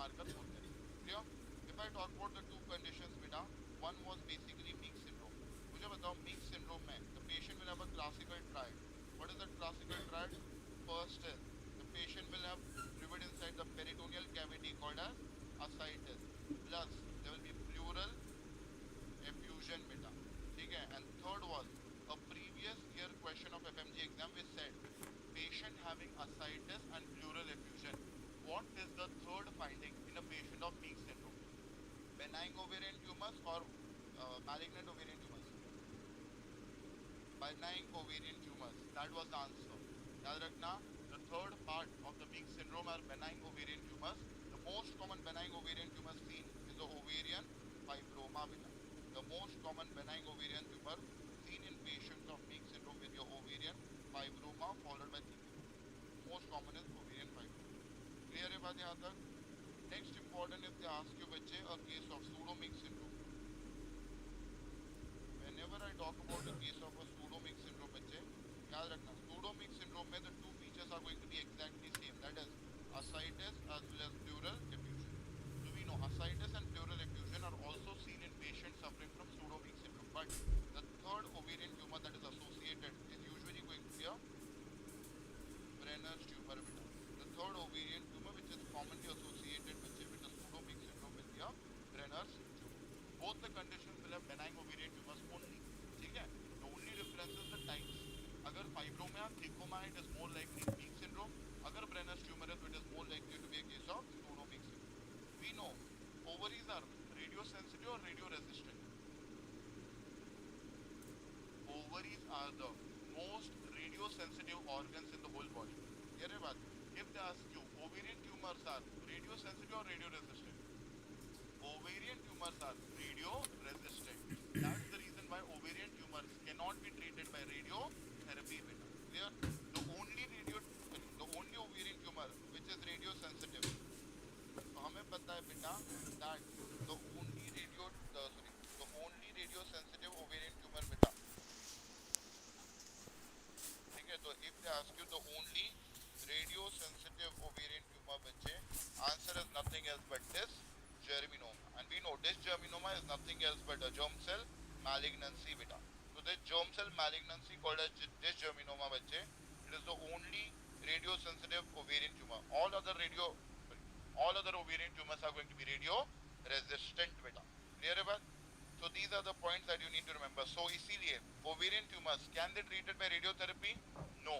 मारकर बोल करेंगे। Clear? If I talk about the two conditions बेटा, one was basically Meigs syndrome. मुझे बताओ मीक सिंड्रोम में the patient will have a classical triad. What is that classical triad? First is the patient will have fluid inside the peritoneal cavity called as ascites, plus there will be pleural effusion beta, ठीक है? And third was a previous year question of FMG exam which said patient having ascites and pleural effusion. What is the third finding in a patient of Meek syndrome? Benign ovarian tumors or malignant ovarian tumors? Benign ovarian tumors. That was the answer. याद रखना, the third part of the Meek syndrome are benign ovarian tumors. The most common benign ovarian tumor seen is the ovarian fibroma beta. The most common benign ovarian tumor seen in patients of Meek syndrome with your ovarian fibroma followed by thickening. Most common is ovarian fibroma. Clear है बात यहाँ तक? Next important if they ask you बच्चे a case of pseudo Meek syndrome. Whenever I talk about a case of a pseudo-Meek syndrome, बच्चे याद रखना pseudo-Meek syndrome में the two features are going to be exactly same. That is ascites as well as pleural effusion. So we know ascites and pleural effusion are also seen in patients suffering from pseudo-Meek syndrome. But the third ovarian tumor that is associated is usually going to be a Brenner's tumor beta. The third ovarian tumor which is commonly associated with a pseudo-Meek syndrome will be a Brenner's tumor. Both the conditions will have benign ovarian tumors only. ठीक है? The only difference is the types. अगर fibroma thicoma it is more likely Meek syndrome. अगर Brenner's tumor है तो it is more likely to be a case of pseudo-Meek syndrome. We know ovaries are radiosensitive or radioresistant. Ovaries are the most radiosensitive organs in the whole body. Clear है बात? If they ask you ovarian tumors are radiosensitive or radioresistant, ovarian tumors are radio resistant. That's the reason why ovarian tumors cannot be treated by radiotherapy beta. Clear? The only ovarian tumor which is radio sensitive, तो हमें पता है बेटा that the only the only radio sensitive ovarian tumor बेटा, ठीक है? तो if they ask you the only radio sensitive ovarian tumor बच्चे, answer is nothing else but this germinoma. And we know this germinoma is nothing else but a germ cell malignancy beta. So this germ cell malignancy called as this germinoma बच्चे, it is the only radio sensitive ovarian tumor. All other ovarian tumors are going to be radio resistant beta. Clear है बात? So these are the points that you need to remember. So इसीलिए ovarian tumors can they treated by radiotherapy? No,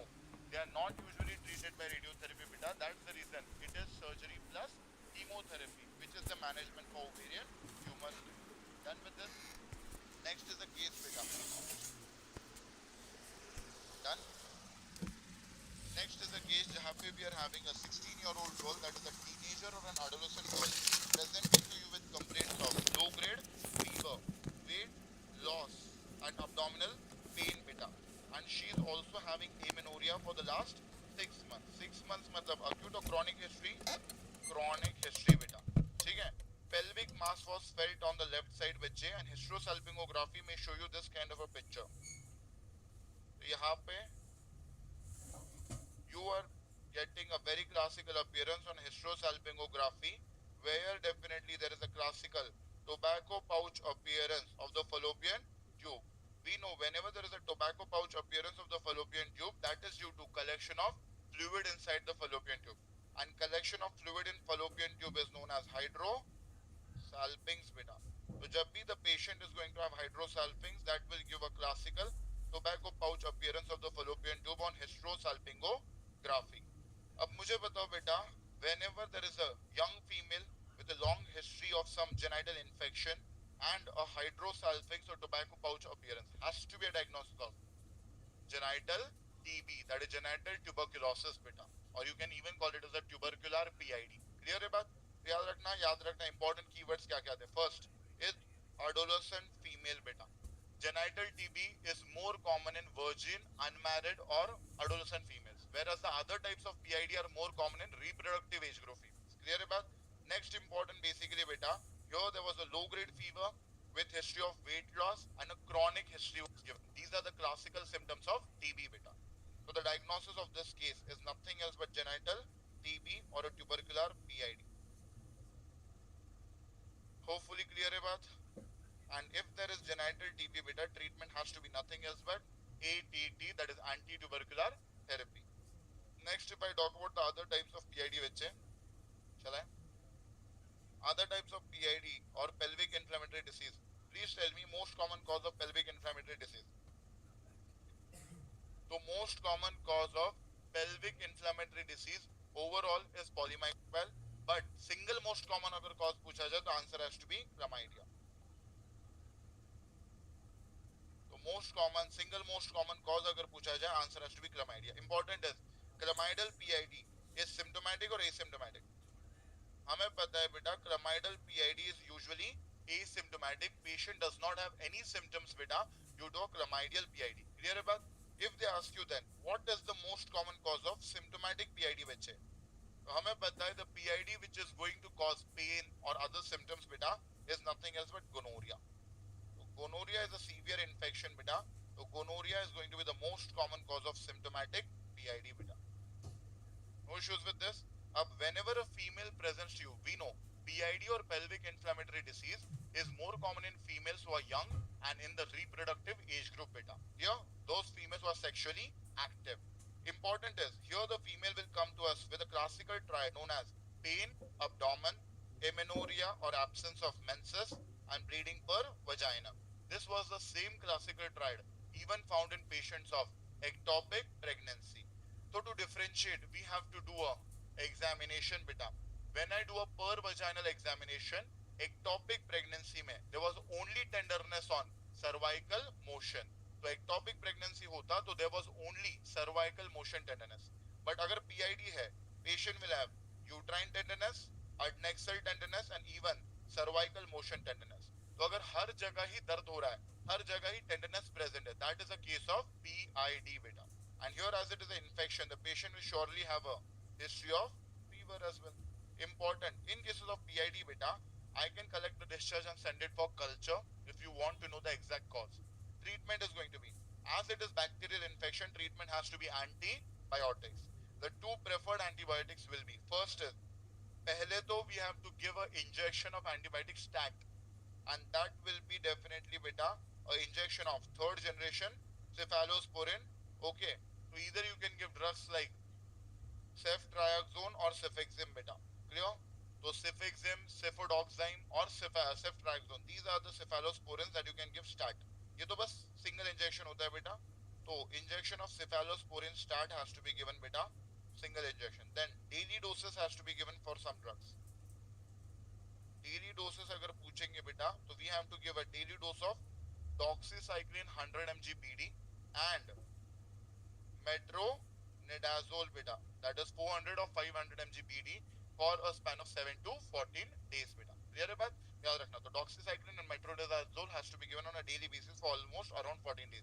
they are not usually treated by radiotherapy beta. That's the reason it is surgery plus chemotherapy, which is the management for ovarian tumors beta. Done with this? Next is the case beta. Done? Next is a case जहाँ पे we are having a 16-year-old girl, that is a teenager or an adolescent girl, presenting to you with complaints of low-grade fever, weight loss, and abdominal pain beta. And she is also having amenorrhea for the last 6 months. 6 months मतलब acute or chronic history? Chronic history beta. ठीक है? Pelvic mass was felt on the left side बच्चे, and hysterosalpingography may show you this kind of a picture. तो यहाँ पे you are getting a very classical appearance on hysterosalpingography, where definitely there is a classical tobacco pouch appearance of the fallopian tube. We know whenever there is a tobacco pouch appearance of the fallopian tube, that is due to collection of fluid inside the fallopian tube. And collection of fluid in fallopian tube is known as hydrosalpinx beta. So जब भी the patient is going to have hydrosalpinx, that will give a classical tobacco pouch appearance of the fallopian tube on hysterosalpingography. अब मुझे बताओ बेटा, whenever there is a young female with a long history of some genital infection and a hydrosalpinx or tobacco pouch appearance, has to be a diagnosis of genital TB, that is genital tuberculosis beta, or you can even call it as a tubercular PID. Clear है बात? याद रखना important keywords क्या क्या थे. First is adolescent female beta. Genital TB is more common in virgin, unmarried or adolescent females, whereas the other types of PID are more common in reproductive age group females. Clear है बात? Next important basically beta, here there was a low grade fever with history of weight loss and a chronic history was given. These are the classical symptoms of TB beta. So the diagnosis of this case is nothing else but genital TB or a tubercular PID. else but ATT, that is anti-tubercular therapy. Next, if I talk about the other types of PID, which shall I? Other types of PID or pelvic inflammatory disease. Please tell me most common cause of pelvic inflammatory disease. The most common cause of pelvic inflammatory disease overall is polymicrobial, but single most common अगर cause पूछा जाए तो answer has to be chlamydia. तो single most common cause अगर पूछा जाए answer has to be chlamydia. Important is chlamydal PID is symptomatic or asymptomatic. हमें पता है बेटा chlamydal PID is usually asymptomatic. Patient does not have any symptoms बेटा due to a chlamydial PID. Clear है बात? If they ask you then what is the most common cause of symptomatic PID बच्चे, तो हमें पता है the PID which is going to cause pain or other symptoms बेटा is nothing else but gonorrhea. So gonorrhea is a severe infection बेटा, so gonorrhea is going to be the most common cause of symptomatic PID बेटा. No issues with this. अब whenever a female presents to you, we know PID or pelvic inflammatory disease is more common in females who are young and in the reproductive age group beta. Here, those females who are sexually active. Important is, here the female will come to us with a classical triad known as pain, abdomen, amenorrhea or absence of menses and bleeding per vagina. This was the same classical triad even found in patients of ectopic pregnancy. So to differentiate, we have to do a examination beta. When I do a per vaginal examination, ectopic pregnancy में there was only tenderness on cervical motion. तो ectopic pregnancy होता तो there was only cervical motion tenderness. But अगर PID है, patient will have uterine tenderness, adnexal tenderness and even cervical motion tenderness. तो अगर हर जगह ही दर्द हो रहा है, हर जगह ही tenderness present है, that is a case of PID beta. And here as it is an infection, the patient will surely have a history of fever as well. Important, in cases of PID beta, I can collect the discharge and send it for culture if you want to know the exact cause. Treatment is going to be, as it is bacterial infection, treatment has to be antibiotics. The two preferred antibiotics will be, first is, पहले तो we have to give an injection of antibiotic stat, and that will be definitely beta a injection of third generation cephalosporin. Okay, so either you can give drugs like ceftriaxone or cefixime beta. Clear? So cefixime, cefodoxime or ceftriaxone, these are the cephalosporins that you can give stat. ये तो बस single injection होता है बेटा. तो injection of cephalosporin stat has to be given beta, single injection. Then daily doses has to be given for some drugs. Daily doses अगर पूछेंगे बेटा, तो we have to give a daily dose of doxycycline 100 mg BD and metronidazole beta, that is 400 or 500 mg BD for a span of 7 to 14 days beta. Clear है बात? याद रखना. तो doxycycline and metronidazole has to be given on a daily basis for almost around 14 days.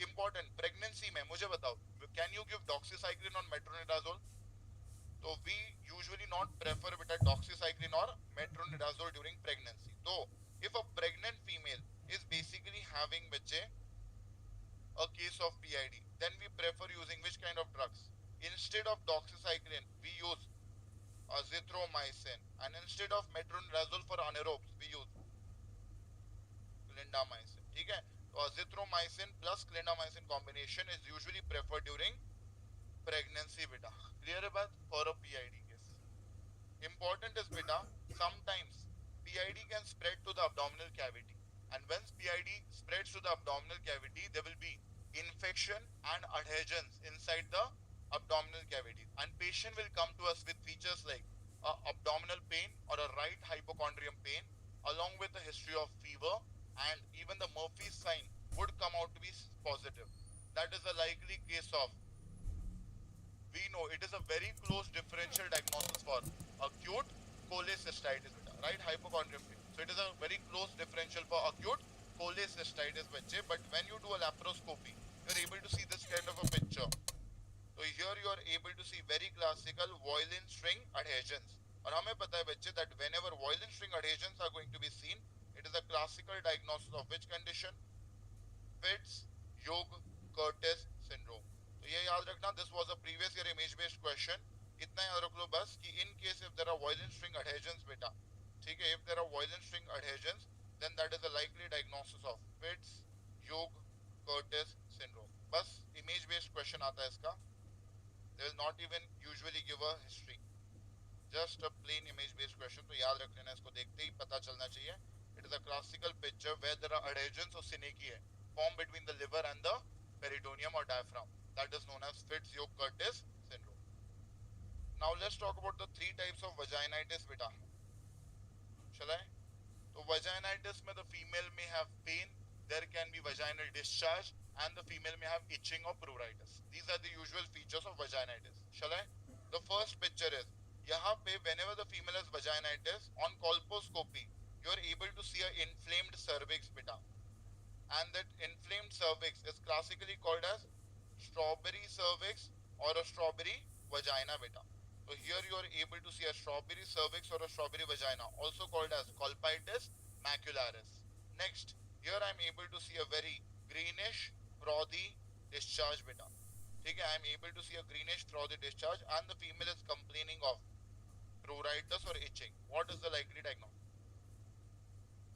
Important, pregnancy में मुझे बताओ, can you give doxycycline on metronidazole? So we usually not prefer beta doxycycline or metronidazole during pregnancy. So if a pregnant female is basically having बच्चे a case of PID, then we prefer using which kind of drugs? Instead of doxycycline, we use azithromycin, and instead of metronidazole for anaerobes, we use clindamycin. ठीक है? तो azithromycin plus clindamycin combination is usually preferred during pregnancy beta. Clear है बात? For a PID case. Important is beta, sometimes PID can spread to the abdominal cavity, and once PID spreads to the abdominal cavity, there will be infection and adhesions inside the abdominal cavity, and patient will come to us with features like abdominal pain or a right hypochondrium pain along with a history of fever, and even the Murphy's sign would come out to be positive. That is a likely case of, we know it is a very close differential diagnosis for acute cholecystitis, right? Hypochondrium pain. So it is a very close differential for acute cholecystitis, but when you do a laparoscopy, you are able to see this kind of a picture. So here you are able to see very classical Voilin string adhesions. और हमें पता है बच्चे that whenever Voilin string adhesions are going to be seen, it is a classical diagnosis of which condition? Fitz-Hugh-Curtis syndrome. तो ये याद रखना, this was a previous year image based question. इतना याद रख लो बस कि in case if there are Voilin string adhesions बेटा, ठीक है, if there are Voilin string adhesions, then that is a likely diagnosis of Fitz-Hugh Curtis syndrome. बस image based question आता है इसका. They will not even usually give a history, just a plain image based question. तो याद रख लेना, इसको देखते ही पता चलना चाहिए. It is a classical picture where there are adhesions or synechiae formed between the liver and the peritoneum or diaphragm. That is known as Fitzhugh-Curtis syndrome. Now let's talk about the three types of vaginitis, beta. Shall I? So vaginitis में the female may have pain, there can be vaginal discharge, and the female may have itching or pruritus. These are the usual features of vaginitis. Shall I? The first picture is, यहाँ पे whenever the female has vaginitis, on colposcopy, you are able to see an inflamed cervix, beta. And that inflamed cervix is classically called as strawberry cervix or a strawberry vagina, beta. So here you are able to see a strawberry cervix or a strawberry vagina, also called as colpitis macularis. Next, here I am able to see a very greenish frothy discharge, beta. ठीक है, I am able to see a greenish frothy discharge and the female is complaining of pruritus or itching. What is the likely diagnosis?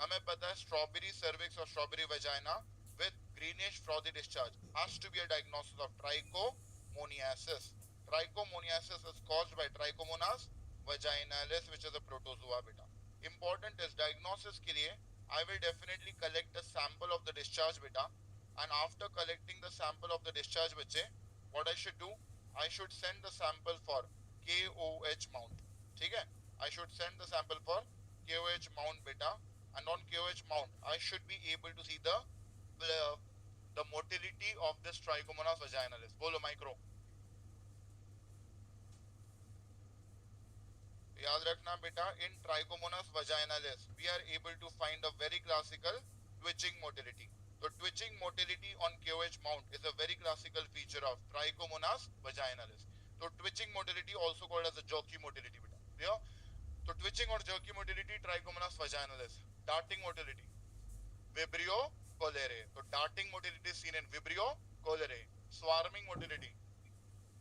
हमें पता है strawberry cervix or strawberry vagina with greenish frothy discharge has to be a diagnosis of trichomoniasis. Trichomoniasis is caused by Trichomonas vaginalis, which is a protozoa, beta. Important is diagnosis के लिए I will definitely collect a sample of the discharge, beta, and after collecting the sample of the discharge, बच्चे, what I should do? I should send the sample for KOH mount. ठीक है? I should send the sample for KOH mount, beta. And on KOH mount, I should be able to see the motility of this Trichomonas vaginalis. बोलो micro. याद रखना बेटा, in Trichomonas vaginalis, we are able to find a very classical twitching motility. So twitching motility on KOH mount is a very classical feature of Trichomonas vaginalis. So twitching motility also called as a jerky motility, बेटा. Clear? So twitching or jerky motility, Trichomonas vaginalis. Darting motility, Vibrio cholerae. So darting motility is seen in Vibrio cholerae. Swarming motility,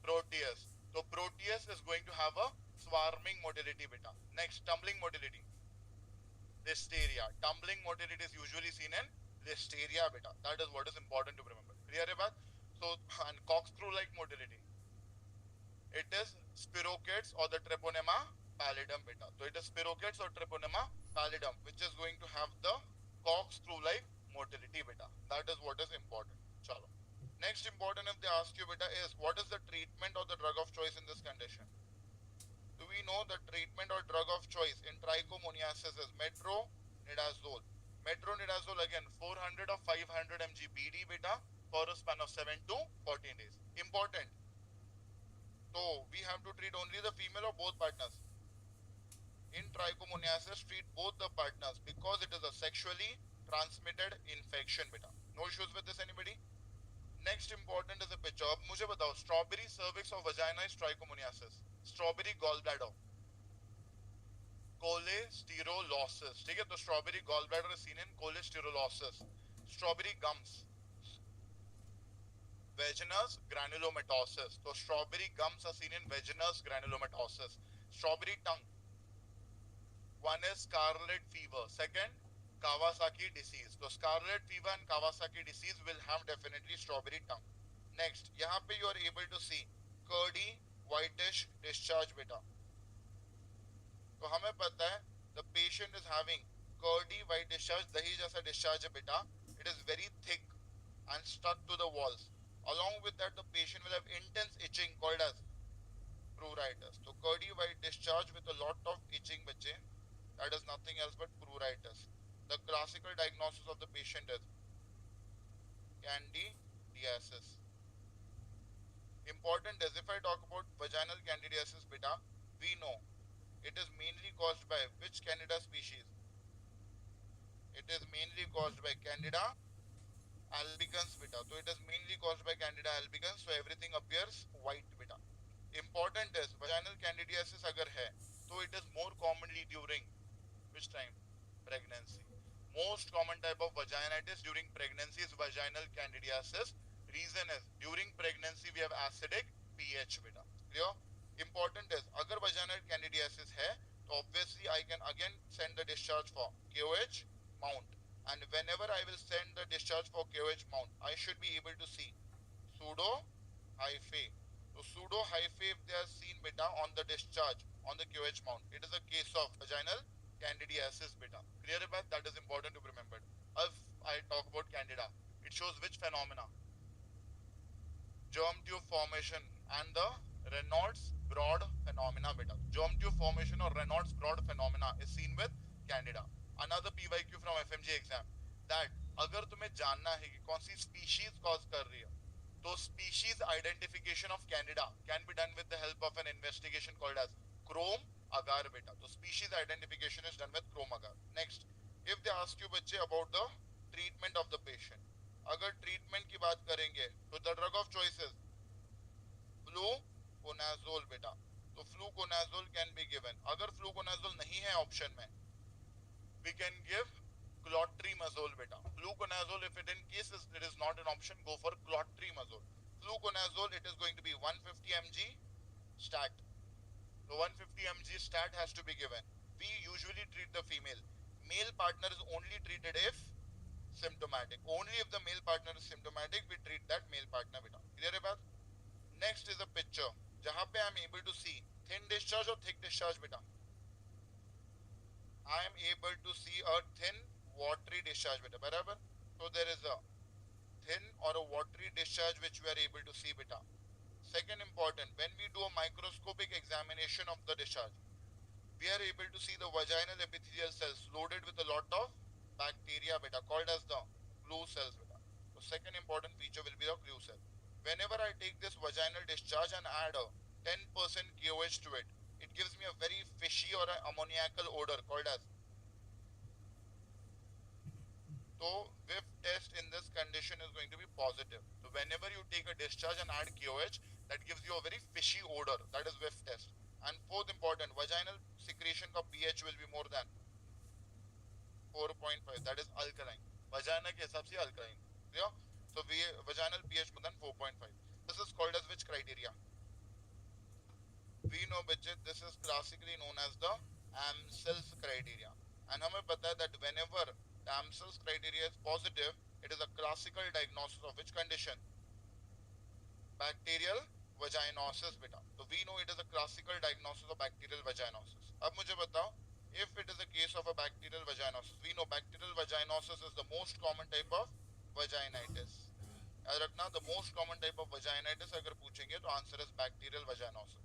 Proteus. So Proteus is going to have a swarming motility, beta. Next, tumbling motility, Listeria. Tumbling motility is usually seen in Listeria, beta. That is what is important to remember. Clear है? So, and corkscrew-like motility, it is Spirochetes or the Treponema pallidum, beta. So it is Spirochetes or Treponema pallidum, which is going to have the corkscrew-like motility, beta. That is what is important. Chalo. Next important if they ask you, beta, is what is the treatment or the drug of choice in this condition? Do we know the treatment or drug of choice in trichomoniasis is metronidazole. Metronidazole again 400 or 500 mg BD, beta, for a span of 7 to 14 days. Important. So we have to treat only the female or both partners. In trichomoniasis, treat both the partners because it is a sexually transmitted infection, beta. No issues with this, anybody? Next important is a picture. अब मुझे बताओ, strawberry cervix or vagina is trichomoniasis. Strawberry gallbladder, cholesterolosis. ठीक है, तो strawberry gallbladder is seen in cholesterolosis. Strawberry gums, vaginous granulomatosis. So strawberry gums are seen in vaginous granulomatosis. Strawberry tongue, one is scarlet fever, second Kawasaki disease. So scarlet fever and Kawasaki disease will have definitely strawberry tongue. Next, यहाँ पे you are able to see curdy whitish discharge, beta. तो हमें पता है the patient is having curdy white discharge, दही जैसा discharge है बेटा. It is very thick and stuck to the walls. Along with that, the patient will have intense itching called as pruritus. So curdy white discharge with a lot of itching, बच्चे, that is nothing else but pruritus. The classical diagnosis of the patient is candidiasis. Important is, if I talk about vaginal candidiasis, beta, we know it is mainly caused by which Candida species? It is mainly caused by Candida albicans, beta. So it is mainly caused by Candida albicans, so everything appears white, beta. Important is, vaginal candidiasis अगर है, so it is more commonly during which time? Pregnancy. Most common type of vaginitis during pregnancy is vaginal candidiasis. Reason is, during pregnancy we have acidic pH, beta. Clear? Important is, अगर vaginal candidiasis है, तो obviously I can again send the discharge for KOH mount And whenever I will send the discharge for KOH mount, I should be able to see pseudo hyphae. So pseudo hyphae, if they are seen beta on the discharge on the QH mount, it is a case of vaginal candidiasis beta. Clear about that is important to be remembered. If I talk about candida, it shows which phenomena? Germ tube formation and the Raynaud's broad phenomena beta. Germ tube formation or Raynaud's broad phenomena is seen with candida. Another PYQ from FMG exam, that अगर तुम्हें जानना है कि कौन सी species cause कर रही है, तो species identification of candida can be done with the help of an investigation called as chrome agar beta. So species identification is done with chrome agar. Next, if they ask you बच्चे about the treatment of the patient, अगर treatment की बात करेंगे तो the drug of choices fluconazole बेटा. तो fluconazole can be given. अगर fluconazole नहीं है ऑप्शन में, we can give clotrimazole beta. Fluconazole, if it in case it is not an option, go for clotrimazole. Fluconazole, it is going to be 150 mg stat. So 150 mg stat has to be given. We usually treat the female. Male partner is only treated if symptomatic. Only if the male partner is symptomatic, we treat that male partner beta. Clear है बात? Next is a picture जहाँ पे I am able to see thin discharge or thick discharge beta. I am able to see a thin watery discharge beta. बराबर? So there is a thin or a watery discharge which we are able to see beta. Second important, when we do a microscopic examination of the discharge, we are able to see the vaginal epithelial cells loaded with a lot of bacteria beta called as the glue cells beta. So second important feature will be the glue cell. Whenever I take this vaginal discharge and add a 10% KOH to it, it gives me a very fishy or an ammoniacal odor called as. So whiff test in this condition is going to be positive. So whenever you take a discharge and add KOH, that gives you a very fishy odor. That is whiff test. And fourth important, vaginal secretion का pH will be more than 4.5. That is alkaline. Vagina के हिसाब से alkaline. Clear? So vaginal pH more than 4.5. This is called as which criteria? We know बच्चे, this is classically known as the Amsel's criteria. And हमें पता है that whenever the Amsel's criteria is positive, it is a classical diagnosis of which condition? Bacterial vaginosis beta. So we know it is a classical diagnosis of bacterial vaginosis. अब मुझे बताओ, if it is a case of a bacterial vaginosis, we know bacterial vaginosis is the most common type of vaginitis. याद रखना, the most common type of vaginitis अगर पूछेंगे तो answer is bacterial vaginosis.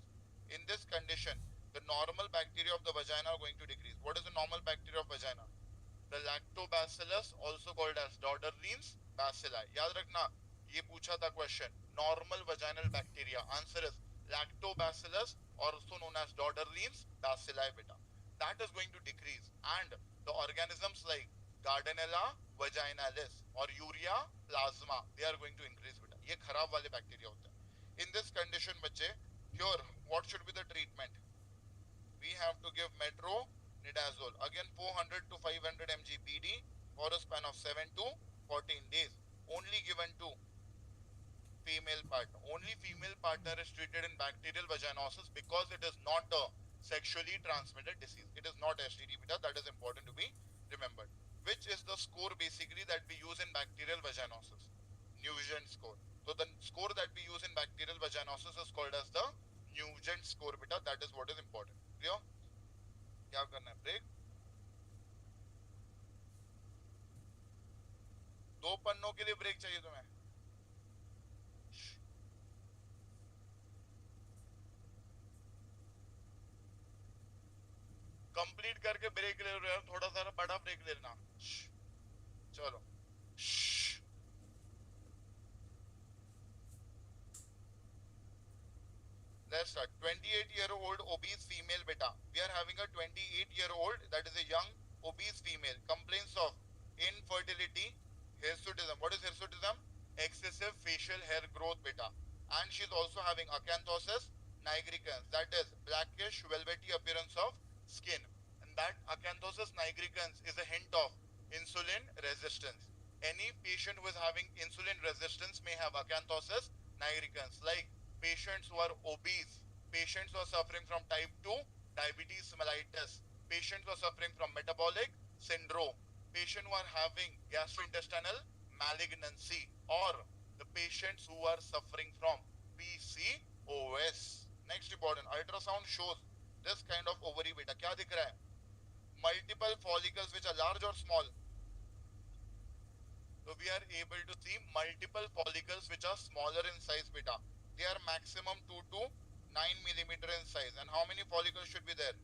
In this condition, the normal bacteria of the vagina are going to decrease. What is the normal bacteria of vagina? The lactobacillus, also called as Doderleins bacilli. याद रखना, ये पूछा था question. Normal vaginal bacteria. Answer is lactobacillus, also known as Doderleins bacilli beta. That is going to decrease, and the organisms like Gardnerella vaginalis or Urea plasma, they are going to increase beta. ये खराब वाले bacteria होते हैं. In this condition, बच्चे, here what should be the treatment? We have to give metronidazole. Again 400 to 500 mg BD for a span of 7 to 14 days. Only given to female partner. Only female partner is treated in bacterial vaginosis because it is not a sexually transmitted disease. It is not STD beta. That is important to be remembered. Which is the score basically that we use in bacterial vaginosis? Nugent score. So the score that we use in bacterial vaginosis is called as the Nugent score beta. That is what is important. Clear? क्या करना है? Break. 2 पन्नों के लिए break चाहिए तुम्हें. Complete करके break ले रहे हो, थोड़ा सा बड़ा ब्रेक ले लेना. चलो. Let's start. 28-year-old obese female beta. We are having a 28-year-old, that is a young obese female, complains of infertility, hirsutism. What is hirsutism? Excessive facial hair growth beta. And she's also having acanthosis nigricans, that is blackish velvety appearance of skin. And that acanthosis nigricans is a hint of insulin resistance. Any patient who is having insulin resistance may have acanthosis nigricans, like patients who are obese, patients who are suffering from type 2 diabetes mellitus, patients who are suffering from metabolic syndrome, patient who are having gastrointestinal malignancy, or the patients who are suffering from PCOS. Next important, ultrasound shows this kind of ovary beta. क्या दिख रहा है? Multiple follicles which are large or small. So we are able to see multiple follicles which are smaller in size beta. They are maximum 2 to 9 millimeter in size. And how many follicles should be there?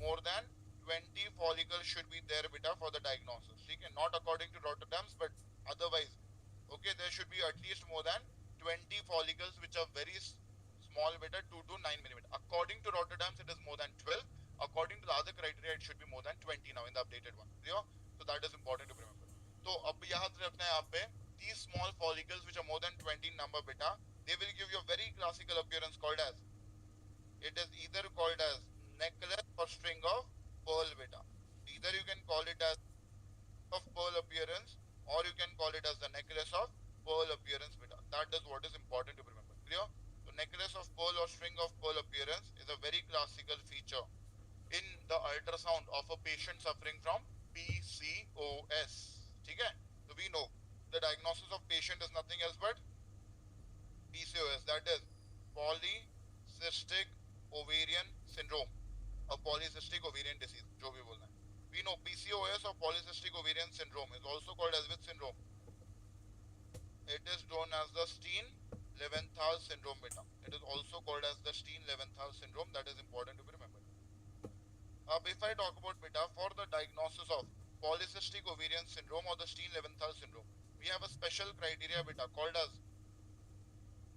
More than 20 follicles should be there beta for the diagnosis. Okay? Not according to Rotterdam's, but otherwise. Okay, there should be at least more than 20 follicles which are very small beta, 2 to 9 millimeter. According to Rotterdam's, it is more than 12. According to the other criteria, it should be more than 20 now in the updated one. Clear? So that is important to remember. So अब याद रखना है यहाँ पे, these small follicles which are more than 20 in number beta, they will give you a very classical appearance called as, it is either called as necklace or string of pearl beta. Either you can call it as of pearl appearance, or you can call it as the necklace of pearl appearance beta. That is what is important to remember. Clear? So necklace of pearl or string of pearl appearance is a very classical feature in the ultrasound of a patient suffering from PCOS. Okay? So we know the diagnosis of patient is nothing else but PCOS, that is polycystic ovarian syndrome, a polycystic ovarian disease, जो भी बोलना है. We know PCOS or polycystic ovarian syndrome is also called as which syndrome? It is known as the Steen-Leventhal syndrome beta. It is also called as the Steen-Leventhal syndrome. That is important to be remembered. If I talk about beta for the diagnosis of polycystic ovarian syndrome or the Steen-Leventhal syndrome, we have a special criteria beta called as,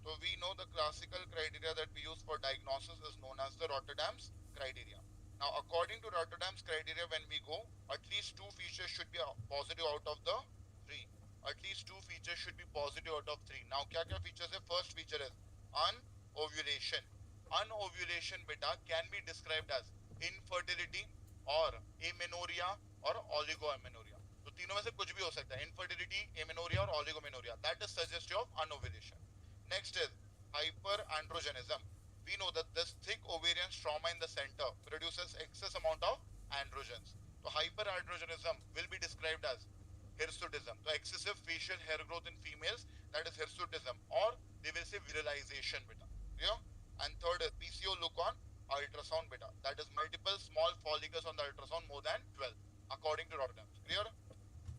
so we know the classical criteria that we use for diagnosis is known as the Rotterdam's criteria. Now, according to Rotterdam's criteria, when we go, at least two features should be positive out of the three. At least two features should be positive out of three. Now, क्या क्या features है? First feature is anovulation. Anovulation beta can be described as infertility or amenorrhea or oligoamenorrhea. तो तीनों में से कुछ भी हो सकता है. Infertility, amenorrhea और oligoamenorrhea. That is suggestive of anovulation. Next is hyperandrogenism. We know that this thick ovarian stroma in the center produces excess amount of androgens. So hyperandrogenism will be described as hirsutism. So excessive facial hair growth in females, that is hirsutism, or they will say virilization beta. Yeah? And third is PCO look on ultrasound beta. That is multiple small follicles on the ultrasound more than 12 according to Rotterdam. Clear?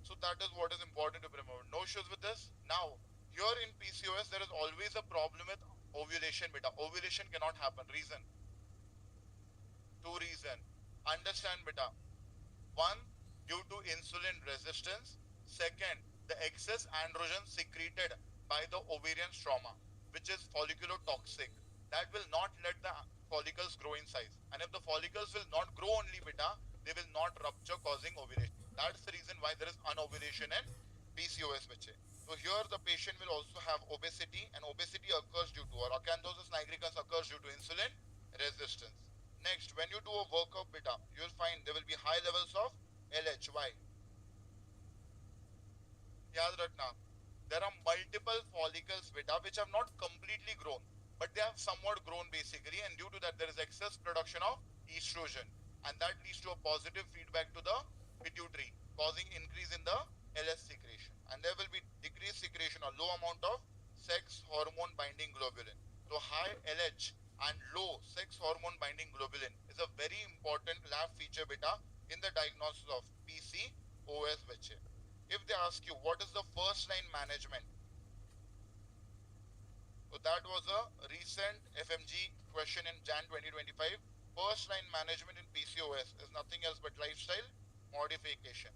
So that is what is important to remember. No issues with this. Now, here in PCOS, there is always a problem with ovulation beta. Ovulation cannot happen. Reason? Two reasons. Understand beta. One, due to insulin resistance. Second, the excess androgen secreted by the ovarian stroma, which is folliculotoxic. That will not let the follicles grow in size. And if the follicles will not grow only beta, they will not rupture causing ovulation. That's the reason why there is anovulation in PCOS बच्चे. So here the patient will also have obesity, and obesity occurs due to, or acanthosis nigricans occurs due to insulin resistance. Next, when you do a workup beta, you will find there will be high levels of LH. Why? याद रखना, there are multiple follicles beta which have not completely grown, but they have somewhat grown basically, and due to that there is excess production of estrogen, and that leads to a positive feedback to the pituitary, causing increase in the LS secretion, and there will be decreased secretion or low amount of sex hormone binding globulin. So high LH and low sex hormone binding globulin is a very important lab feature beta in the diagnosis of PCOS बच्चे. If they ask you what is the first line management, so that was a recent FMG question in Jan 2025. First line management in PCOS is nothing else but lifestyle modification.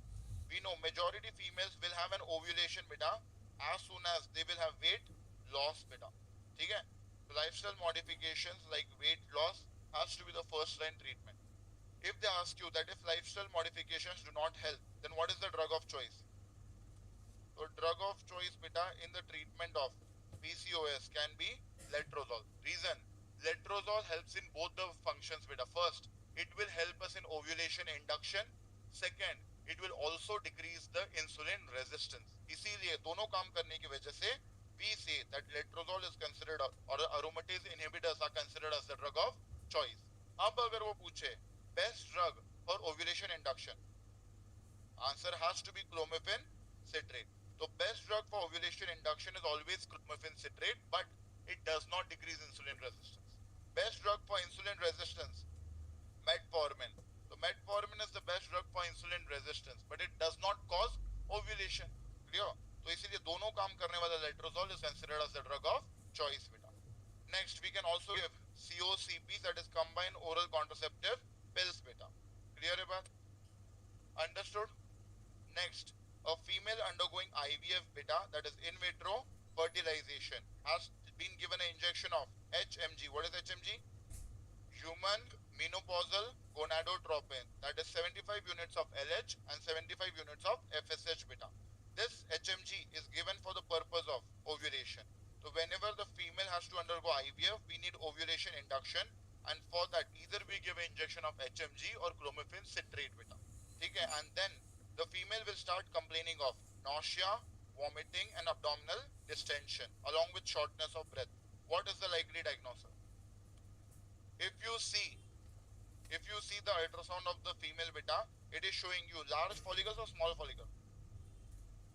We know majority females will have an ovulation beta as soon as they will have weight loss beta. ठीक है? So lifestyle modifications like weight loss has to be the first line treatment. If they ask you that if lifestyle modifications do not help, then what is the drug of choice? So drug of choice beta in the treatment of PCOS can be letrozole. Reason? Letrozole helps in both the functions beta. First, it will help us in ovulation induction. Second, it will also decrease the insulin resistance. इसीलिए दोनों काम करने की वजह से we say that letrozole is considered or aromatase inhibitors are considered as the drug of choice. अब अगर वो पूछे best drug for ovulation induction, Answer has to be clomiphene citrate. So best drug for ovulation induction is always clomiphene citrate, but it does not decrease insulin resistance. Best drug for insulin resistance, metformin. So metformin is the best drug for insulin resistance, but it does not cause ovulation. Clear? तो इसीलिए दोनों काम करने वाला letrozole is considered as the drug of choice beta. Next, we can also give COCP, that is combined oral contraceptive pills beta. Clear है बात? Understood? Next, a female undergoing IVF beta, that is in vitro fertilization, has been given an injection of HMG. What is HMG? Human menopausal gonadotropin, that is 75 units of LH and 75 units of FSH beta. This HMG is given for the purpose of ovulation. So whenever the female has to undergo IVF, we need ovulation induction, and for that either we give an injection of HMG or clomiphene citrate beta. Okay, and then the female will start complaining of nausea, vomiting and abdominal distension along with shortness of breath. What is the likely diagnosis? If you see the ultrasound of the female beta, it is showing you large follicles or small follicles.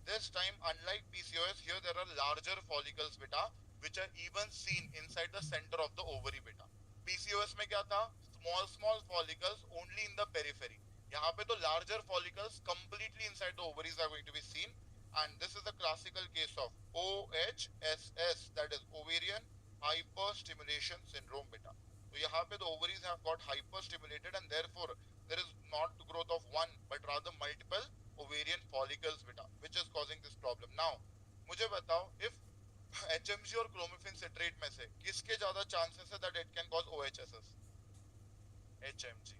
This time, unlike PCOS, here there are larger follicles beta, which are even seen inside the center of the ovary beta. PCOS में क्या था? Small follicles only in the periphery. यहाँ पे तो larger follicles completely inside the ovaries are going to be seen, and this is the classical case of OHSS, that is ovarian hyperstimulation syndrome beta. So यहाँ पे the ovaries have got hyperstimulated, and therefore there is not growth of one but rather multiple ovarian follicles beta, which is causing this problem. Now मुझे बताओ, if HMG और clomiphene citrate में से किसके ज्यादा chances है that it can cause OHSS? HMG.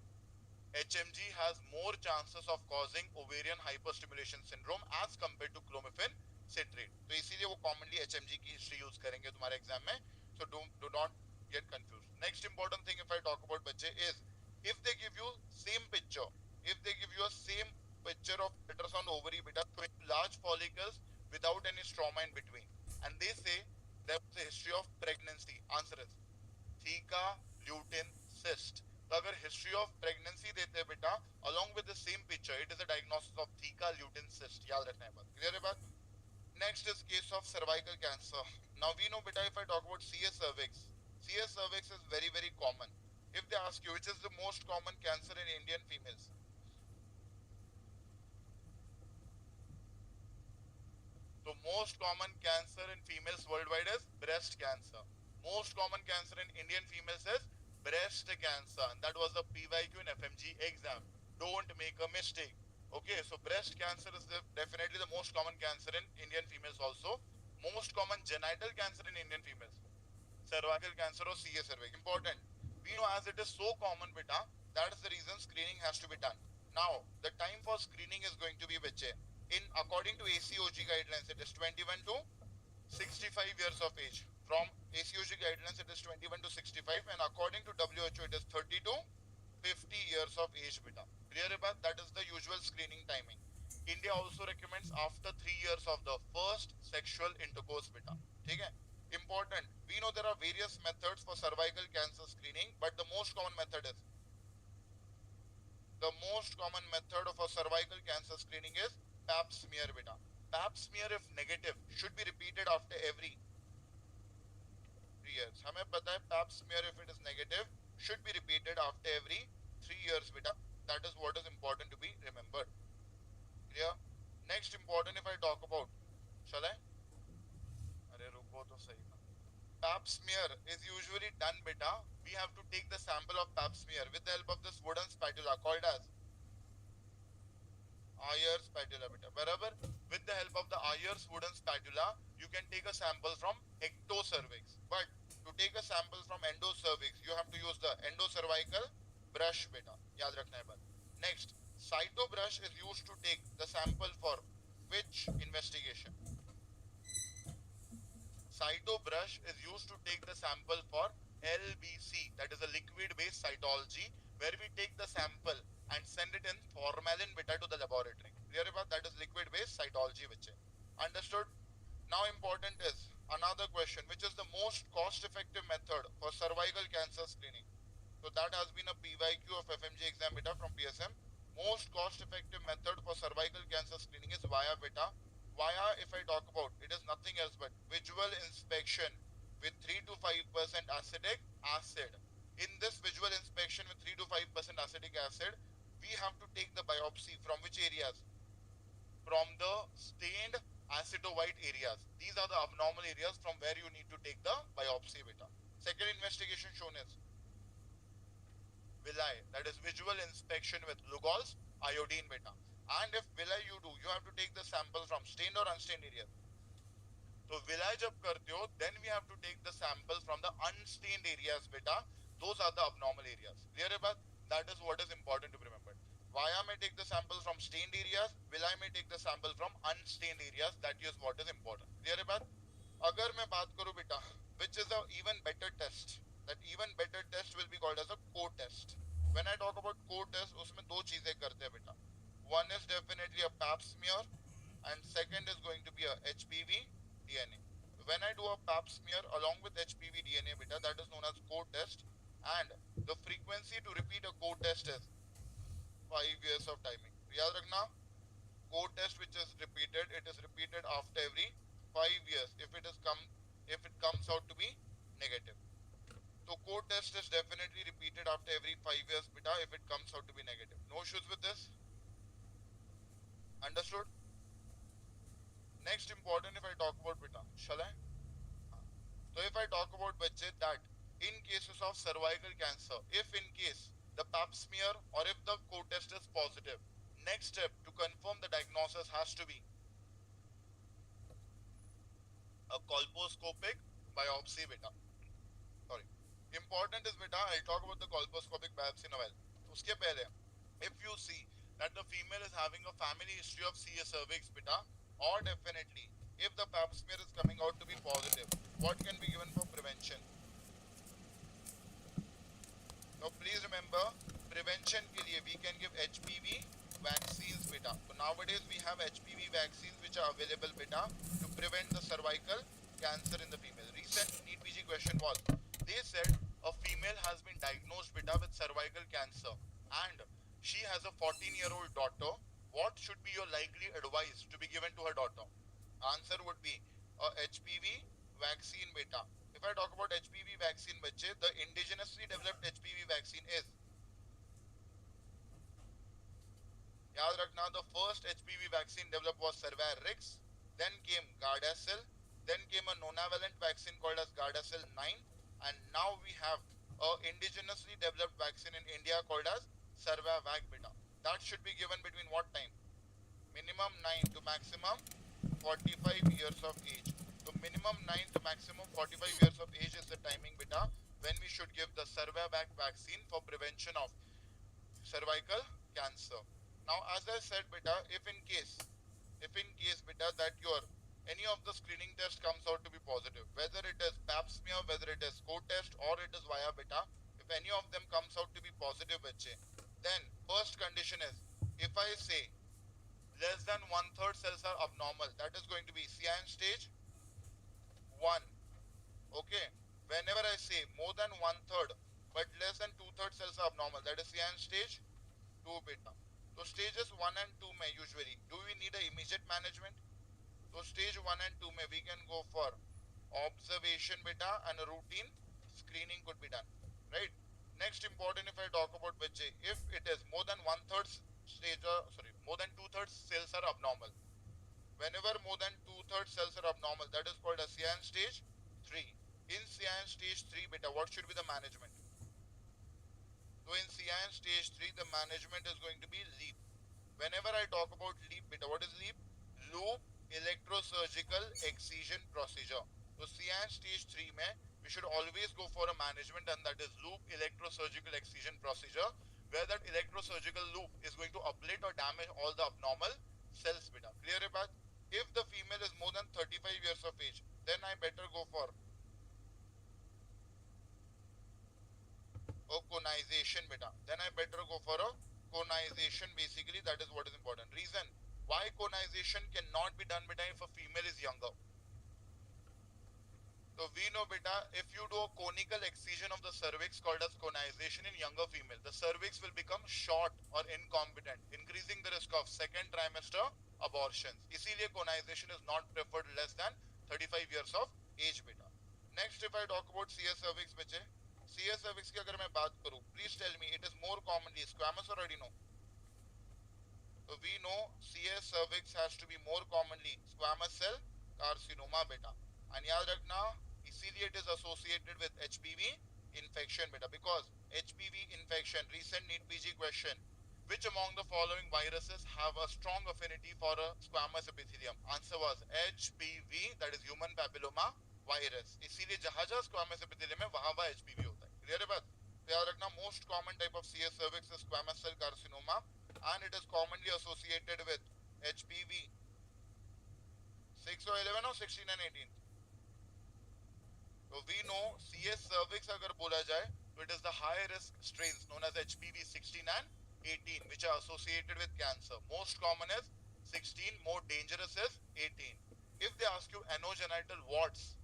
HMG has more chances of causing ovarian hyperstimulation syndrome as compared to clomiphene citrate. तो इसीलिए वो commonly HMG की history use करेंगे तुम्हारे exam में. So do not get confused. Next important thing if I talk about बच्चे is, if they give you same picture, if they give you a same picture of ultrasound ovary beta showing large follicles without any stroma in between, and they say there was a history of pregnancy, answer is theca lutein cyst. तो अगर history of pregnancy देते हैं बेटा along with the same picture, it is a diagnosis of theca lutein cyst. याद रखना है बात. Clear है बात? Next is case of cervical cancer. Now we know beta, if I talk about CS cervix is very common. If they ask you which is the most common cancer in Indian females, so most common cancer in females worldwide is breast cancer. Most common cancer in Indian females is breast cancer, and that was the PYQ in FMG exam. Don't make a mistake. Okay, so breast cancer is definitely the most common cancer in Indian females also. Most common genital cancer in Indian females, cervical cancer or CA cervix. Important. We know as it is so common beta, that is the reason screening has to be done. Now, the time for screening is going to be which? According to ACOG guidelines, it is 21 to 65 years of age. From ACOG guidelines, it is 21 to 65, and according to WHO, it is 30 to 50 years of age beta. Clear about that is the usual screening timing. India also recommends after 3 years of the first sexual intercourse beta. Okay? Important. We know there are various methods for cervical cancer screening, but the most common method of a cervical cancer screening is Pap smear beta. Pap smear if negative should be repeated after every 3 years. हमें पता है Pap smear if it is negative should be repeated after every 3 years beta. That is what is important to be remembered. Clear? Next important, if I talk about, shall I? अरे रुको तो सही ना. Pap smear is usually done beta. We have to take the sample of Pap smear with the help of this wooden spatula called as Ayer's spatula beta. Barabar? With the help of the Ayer's wooden spatula, you can take a sample from ectocervix. But to take a sample from endocervix, you have to use the endocervical brush beta. याद रखना है बात. Next, cytobrush is used to take the sample for which investigation? Cytobrush is used to take the sample for LBC, that is a liquid-based cytology, where we take the sample and send it in formalin beta to the laboratory. Clear about that is liquid-based cytology, which is understood. Now important is another question, which is the most cost-effective method for cervical cancer screening. So that has been a PYQ of FMG exam beta from PSM. Most cost effective method for cervical cancer screening is via beta. Via, if I talk about, it is nothing else but visual inspection with 3 to 5% acidic acid. In this visual inspection with 3 to 5% acidic acid, we have to take the biopsy from which areas? From the stained acetowhite areas. These are the abnormal areas from where you need to take the biopsy beta. Second investigation shown is villi, that is visual inspection with Lugol's iodine beta. And if villi you do, you have to take the sample from stained or unstained areas. So villi jab karte ho, then we have to take the sample from the unstained areas beta. Those are the abnormal areas. Clear hai baat? That is what is important to remember. Via may take the sample from stained areas, villi may take the sample from unstained areas. That is what is important. Clear hai baat? Agar मैं बात करूं बेटा, which is a even better test, that even better test will be called as a co-test. When I talk about co-test, उसमें दो चीजें करते हैं बेटा. One is definitely a pap smear, and second is going to be a HPV DNA. When I do a pap smear along with HPV DNA beta, that is known as co-test, and the frequency to repeat a co-test is 5 years of timing. याद रखना, co-test which is repeated, it is repeated after every 5 years if it comes out to be negative. So co-test is definitely repeated after every 5 years beta if it comes out to be negative. No issues with this? Understood? Next important, if I talk about beta, shall I? So if I talk about bachche, that in cases of cervical cancer, if in case the pap smear or if the co-test is positive, next step to confirm the diagnosis has to be a colposcopic biopsy beta. Sorry. Important is beta, I'll talk about the colposcopic biopsy in a while. Uske pehle, if you see that the female is having a family history of CS cervix beta, or definitely if the pap smear is coming out to be positive, what can be given for prevention? Now please remember, prevention ke liye we can give HPV vaccines beta. So nowadays we have HPV vaccines which are available beta to prevent the cervical cancer in the female. Recent NEET PG question was, they said a female has been diagnosed beta with cervical cancer and she has a 14-year-old daughter. What should be your likely advice to be given to her daughter? Answer would be a HPV vaccine beta. If I talk about HPV vaccine बच्चे, the indigenously developed HPV vaccine is, याद रखना, the first HPV vaccine developed was Cervarix, then came Gardasil, then came a nonavalent vaccine called as Gardasil 9, and now we have a indigenously developed vaccine in India called as Cervavac beta. That should be given between what time? Minimum 9 to maximum 45 years of age. So minimum 9 to maximum 45 years of age is the timing beta when we should give the Cervavac vaccine for prevention of cervical cancer. Now as I said beta, if in case beta that your any of the screening test comes out to be positive, whether it is pap smear, whether it is co-test or it is via beta, if any of them comes out to be positive bachche, then first condition is, if I say less than 1/3 cells are abnormal, that is going to be cyan stage 1. Okay, whenever I say more than 1/3 but less than 2/3 cells are abnormal, that is cyan stage 2 beta. So stages 1 and 2 may usually, do we need a immediate management? So stage 1 and 2 may we can go for observation beta and a routine screening could be done, right? Next important, if I talk about bachche, if it is more than 1/3 stage, more than 2/3 cells are abnormal. Whenever more than 2/3 cells are abnormal, that is called a cyan stage 3. In cyan stage 3 beta, what should be the management? So in cyan stage 3, the management is going to be LEEP. Whenever I talk about LEEP beta, what is LEEP? Loop electrosurgical excision procedure. So cyan stage 3 mein, we should always go for a management, and that is loop electrosurgical excision procedure, where that electrosurgical loop is going to ablate or damage all the abnormal cells beta. Clear hai baat? If the female is more than 35 years of age, then I better go for a conization beta. Then I better go for a conization, basically. That is what is important. Reason why conization cannot be done beta if a female is younger. So we know beta, if you do a conical excision of the cervix called as conization in younger female, the cervix will become short or incompetent, increasing the risk of second trimester abortions. इसीलिए conization is not preferred less than 35 years of age beta. Next, if I talk about CS cervix, बच्चे, CS cervix की अगर मैं बात करूं, please tell me it is more commonly squamous or adeno? So we know CS cervix has to be more commonly squamous cell carcinoma beta. And याद रखना, इसीलिए it is associated with HPV infection beta, because HPV infection, recent NEET PG question, which among the following viruses have a strong affinity for a squamous epithelium? Answer was HPV, that is human papilloma virus. इसीलिए जहां जहां squamous epithelium है वहां वहां HPV होता है. Clear है बात? तो याद रखना, most common type of CS cervix is squamous cell carcinoma, and it is commonly associated with HPV 6 or 11 or 16 and 18. So we know CS cervix अगर बोला जाए तो it is the high risk strains known as HPV 16 and 18 which are associated with cancer. Most common is 16, more dangerous is 18. If they ask you anogenital warts,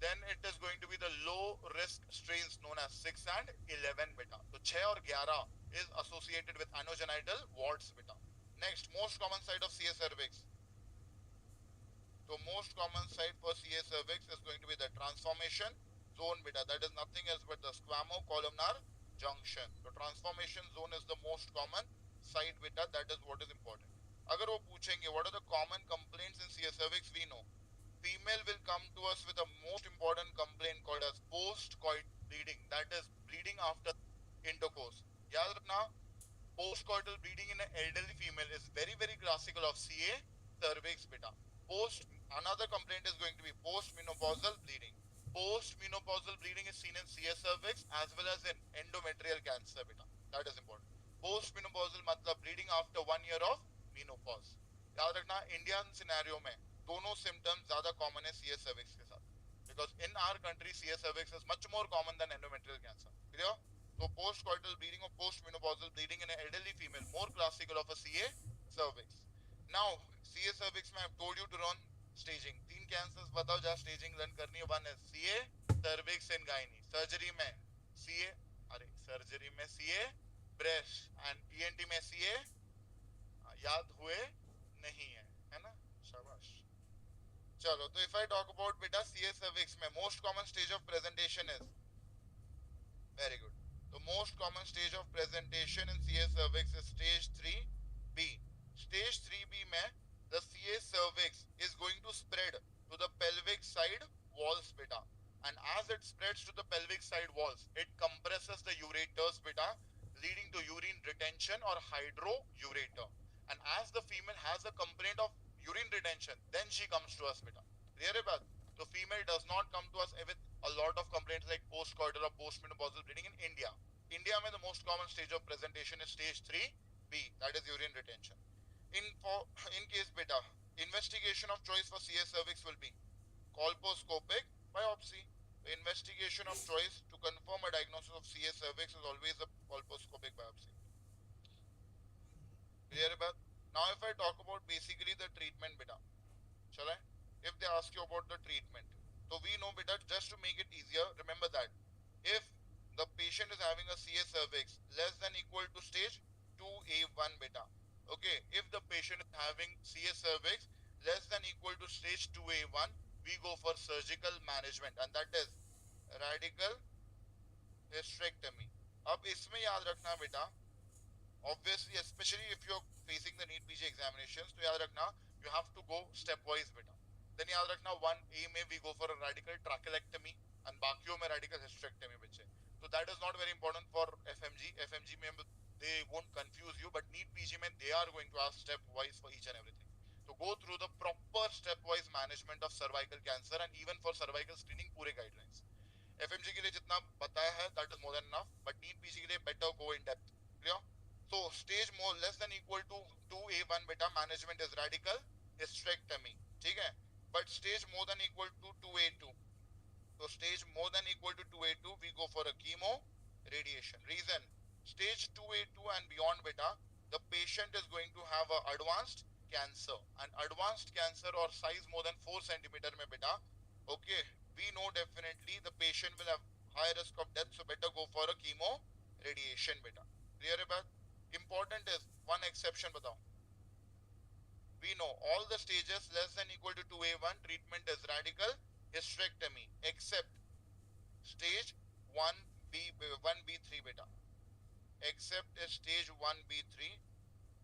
then it is going to be the low risk strains known as 6 and 11 beta. So 6 or 11 is associated with anogenital warts beta. Next, most common site of CS cervix. So most common site for CS cervix is going to be the transformation zone beta. That is nothing else but the squamo-columnar junction. The transformation zone is the most common site beta. That is what is important. अगर वो पूछेंगे what are the common complaints in CS cervix, we know female will come to us with a most important complaint called as post-coit bleeding. That is bleeding after intercourse. याद रखना, post-coital bleeding in an elderly female is very very classical of CA cervix beta. Another complaint is going to be post-menopausal bleeding. Post-menopausal bleeding is seen in CS cervix as well as in endometrial cancer beta. That is important. Post-menopausal मतलब bleeding after 1 year of menopause. याद रखना, Indian scenario में दोनों symptoms ज्यादा common है CS cervix के साथ, because in our country CS cervix is much more common than endometrial cancer. Clear? So post-coital bleeding or post-menopausal bleeding in an elderly female, more classical of a CA cervix. Now CA cervix में I've told you to run staging. 3 cancers बताओ जहाँ staging run करनी है. One is CA cervix and gynae. Surgery में CA breast and ENT में CA याद हुए नहीं है ना? शाबाश. चलो, तो if I talk about बेटा CA cervix में most common stage of presentation is, very good. The most common stage of presentation in CA cervix is stage 3B. Stage 3B में the CA cervix is going to spread to the pelvic side walls beta, and as it spreads to the pelvic side walls, it compresses the ureters beta, leading to urine retention or hydroureter. And as the female has a complaint of urine retention, then she comes to us beta. Clear है बात? So female does not come to us with a lot of complaints like post-coital or post-menopausal bleeding in India. India में the most common stage of presentation is stage 3B, that is urine retention. In case beta, investigation of choice for CS cervix will be colposcopic biopsy. The investigation of choice to confirm a diagnosis of CS cervix is always a colposcopic biopsy. Clear about? Now if I talk about basically the treatment beta, shall I? If they ask you about the treatment, so we know beta, just to make it easier, remember that if the patient is having a CS cervix less than equal to stage 2A1 beta, okay, if the patient is having CS cervix less than equal to stage 2A1, we go for surgical management, and that is radical hysterectomy. अब इसमें याद रखना बेटा, obviously especially if you're facing the NEET PG examinations, तो याद रखना you have to go stepwise बेटा. Then याद रखना 1A में we go for a radical trachelectomy and बाकियों में radical hysterectomy बच्चे. So that is not very important for FMG. FMG में they won't confuse you, but NEET PG में they are going to ask stepwise for each and everything. So go through the proper stepwise management of cervical cancer and even for cervical screening पूरे guidelines. FMG के लिए जितना बताया है that is more than enough, but NEET PG के लिए better go in depth. Clear? So stage more less than equal to 2A1 beta management is radical hysterectomy. ठीक है? But stage more than equal to 2A2. So stage more than equal to 2A2, we go for a chemo radiation. Reason, stage 2A2 and beyond beta, the patient is going to have a advanced cancer. And advanced cancer or size more than 4 centimeter mein beta, okay, we know definitely the patient will have high risk of death, so better go for a chemo radiation बेटा. Clear है बात? Important is one exception बताओ. We know all the stages less than equal to 2A1 treatment is radical hysterectomy except stage 1B 1B3 बेटा. Except stage 1B3.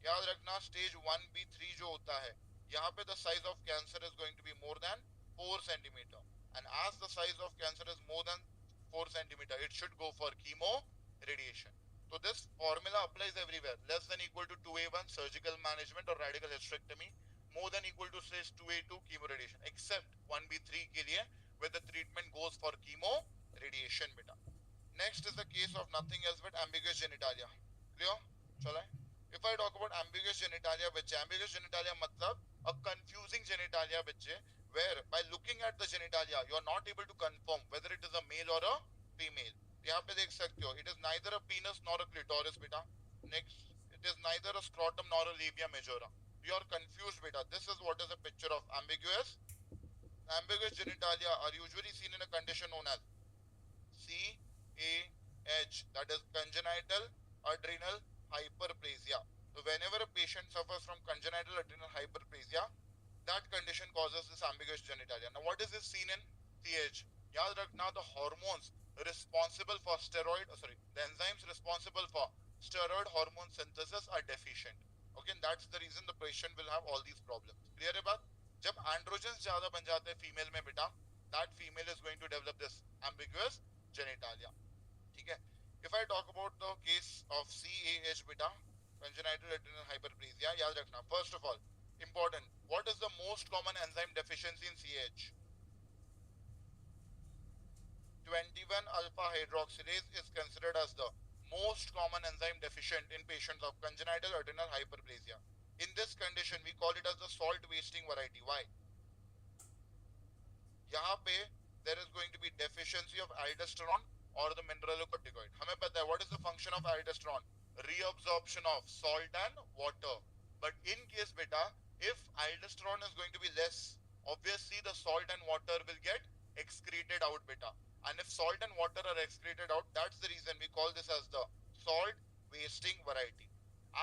याद रखना stage 1B3 जो होता है यहाँ पे the size of cancer is going to be more than 4 centimeter, and as the size of cancer is more than 4 centimeter it should go for chemo radiation. So this formula applies everywhere. Less than equal to 2A1 surgical management or radical hysterectomy, more than equal to stage 2A2 chemo radiation, except 1B3 के लिए where the treatment goes for chemo radiation बेटा. Next is the case of nothing else but ambiguous genitalia. Clear? चला है? If I talk about ambiguous genitalia बच्चे, ambiguous genitalia मतलब a confusing genitalia बच्चे, where by looking at the genitalia you are not able to confirm whether it is a male or a female. यहाँ पे देख सकते हो, it is neither a penis nor a clitoris बेटा. Next, it is neither a scrotum nor a labia majora. You are confused बेटा. This is what is a picture of ambiguous. Ambiguous genitalia are usually seen in a condition known as CAH, that is congenital adrenal hyperplasia. So whenever a patient suffers from congenital adrenal hyperplasia, that condition causes this ambiguous genitalia. Now what is this seen in CAH? याद रखना, the hormones responsible for the enzymes responsible for steroid hormone synthesis are deficient. Okay, and that's the reason the patient will have all these problems. Clear है बात? जब androgens ज्यादा बन जाते हैं female में बेटा, that female is going to develop this ambiguous genitalia. ठीक है? If I talk about the case of CAH बेटा, congenital adrenal hyperplasia, याद रखना. First of all, important. What is the most common enzyme deficiency in CAH? 21 alpha hydroxylase is considered as the most common enzyme deficient in patients of congenital adrenal hyperplasia. In this condition, we call it as the salt wasting variety. Why? यहाँ पे there is going to be deficiency of aldosterone or the mineralocorticoid. हमें पता है what is the function of aldosterone? Reabsorption of salt and water. But in case beta, if aldosterone is going to be less, obviously the salt and water will get excreted out beta. And if salt and water are excreted out, that's the reason we call this as the salt wasting variety.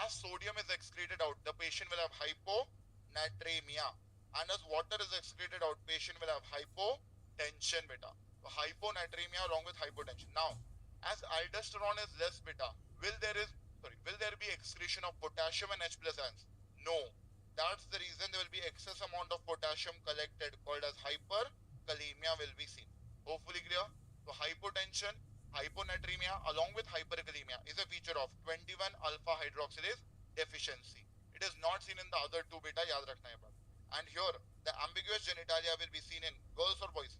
As sodium is excreted out, the patient will have hyponatremia. And as water is excreted out, patient will have hypotension beta. So hyponatremia along with hypotension. Now, as aldosterone is less beta, will there be excretion of potassium and H plus ions? No. That's the reason there will be excess amount of potassium collected called as hyperkalemia will be seen. Hopefully clear. So hypotension, hyponatremia along with hyperkalemia is a feature of 21 alpha hydroxylase deficiency. It is not seen in the other two beta, याद रखना है बात. And here the ambiguous genitalia will be seen in girls or boys.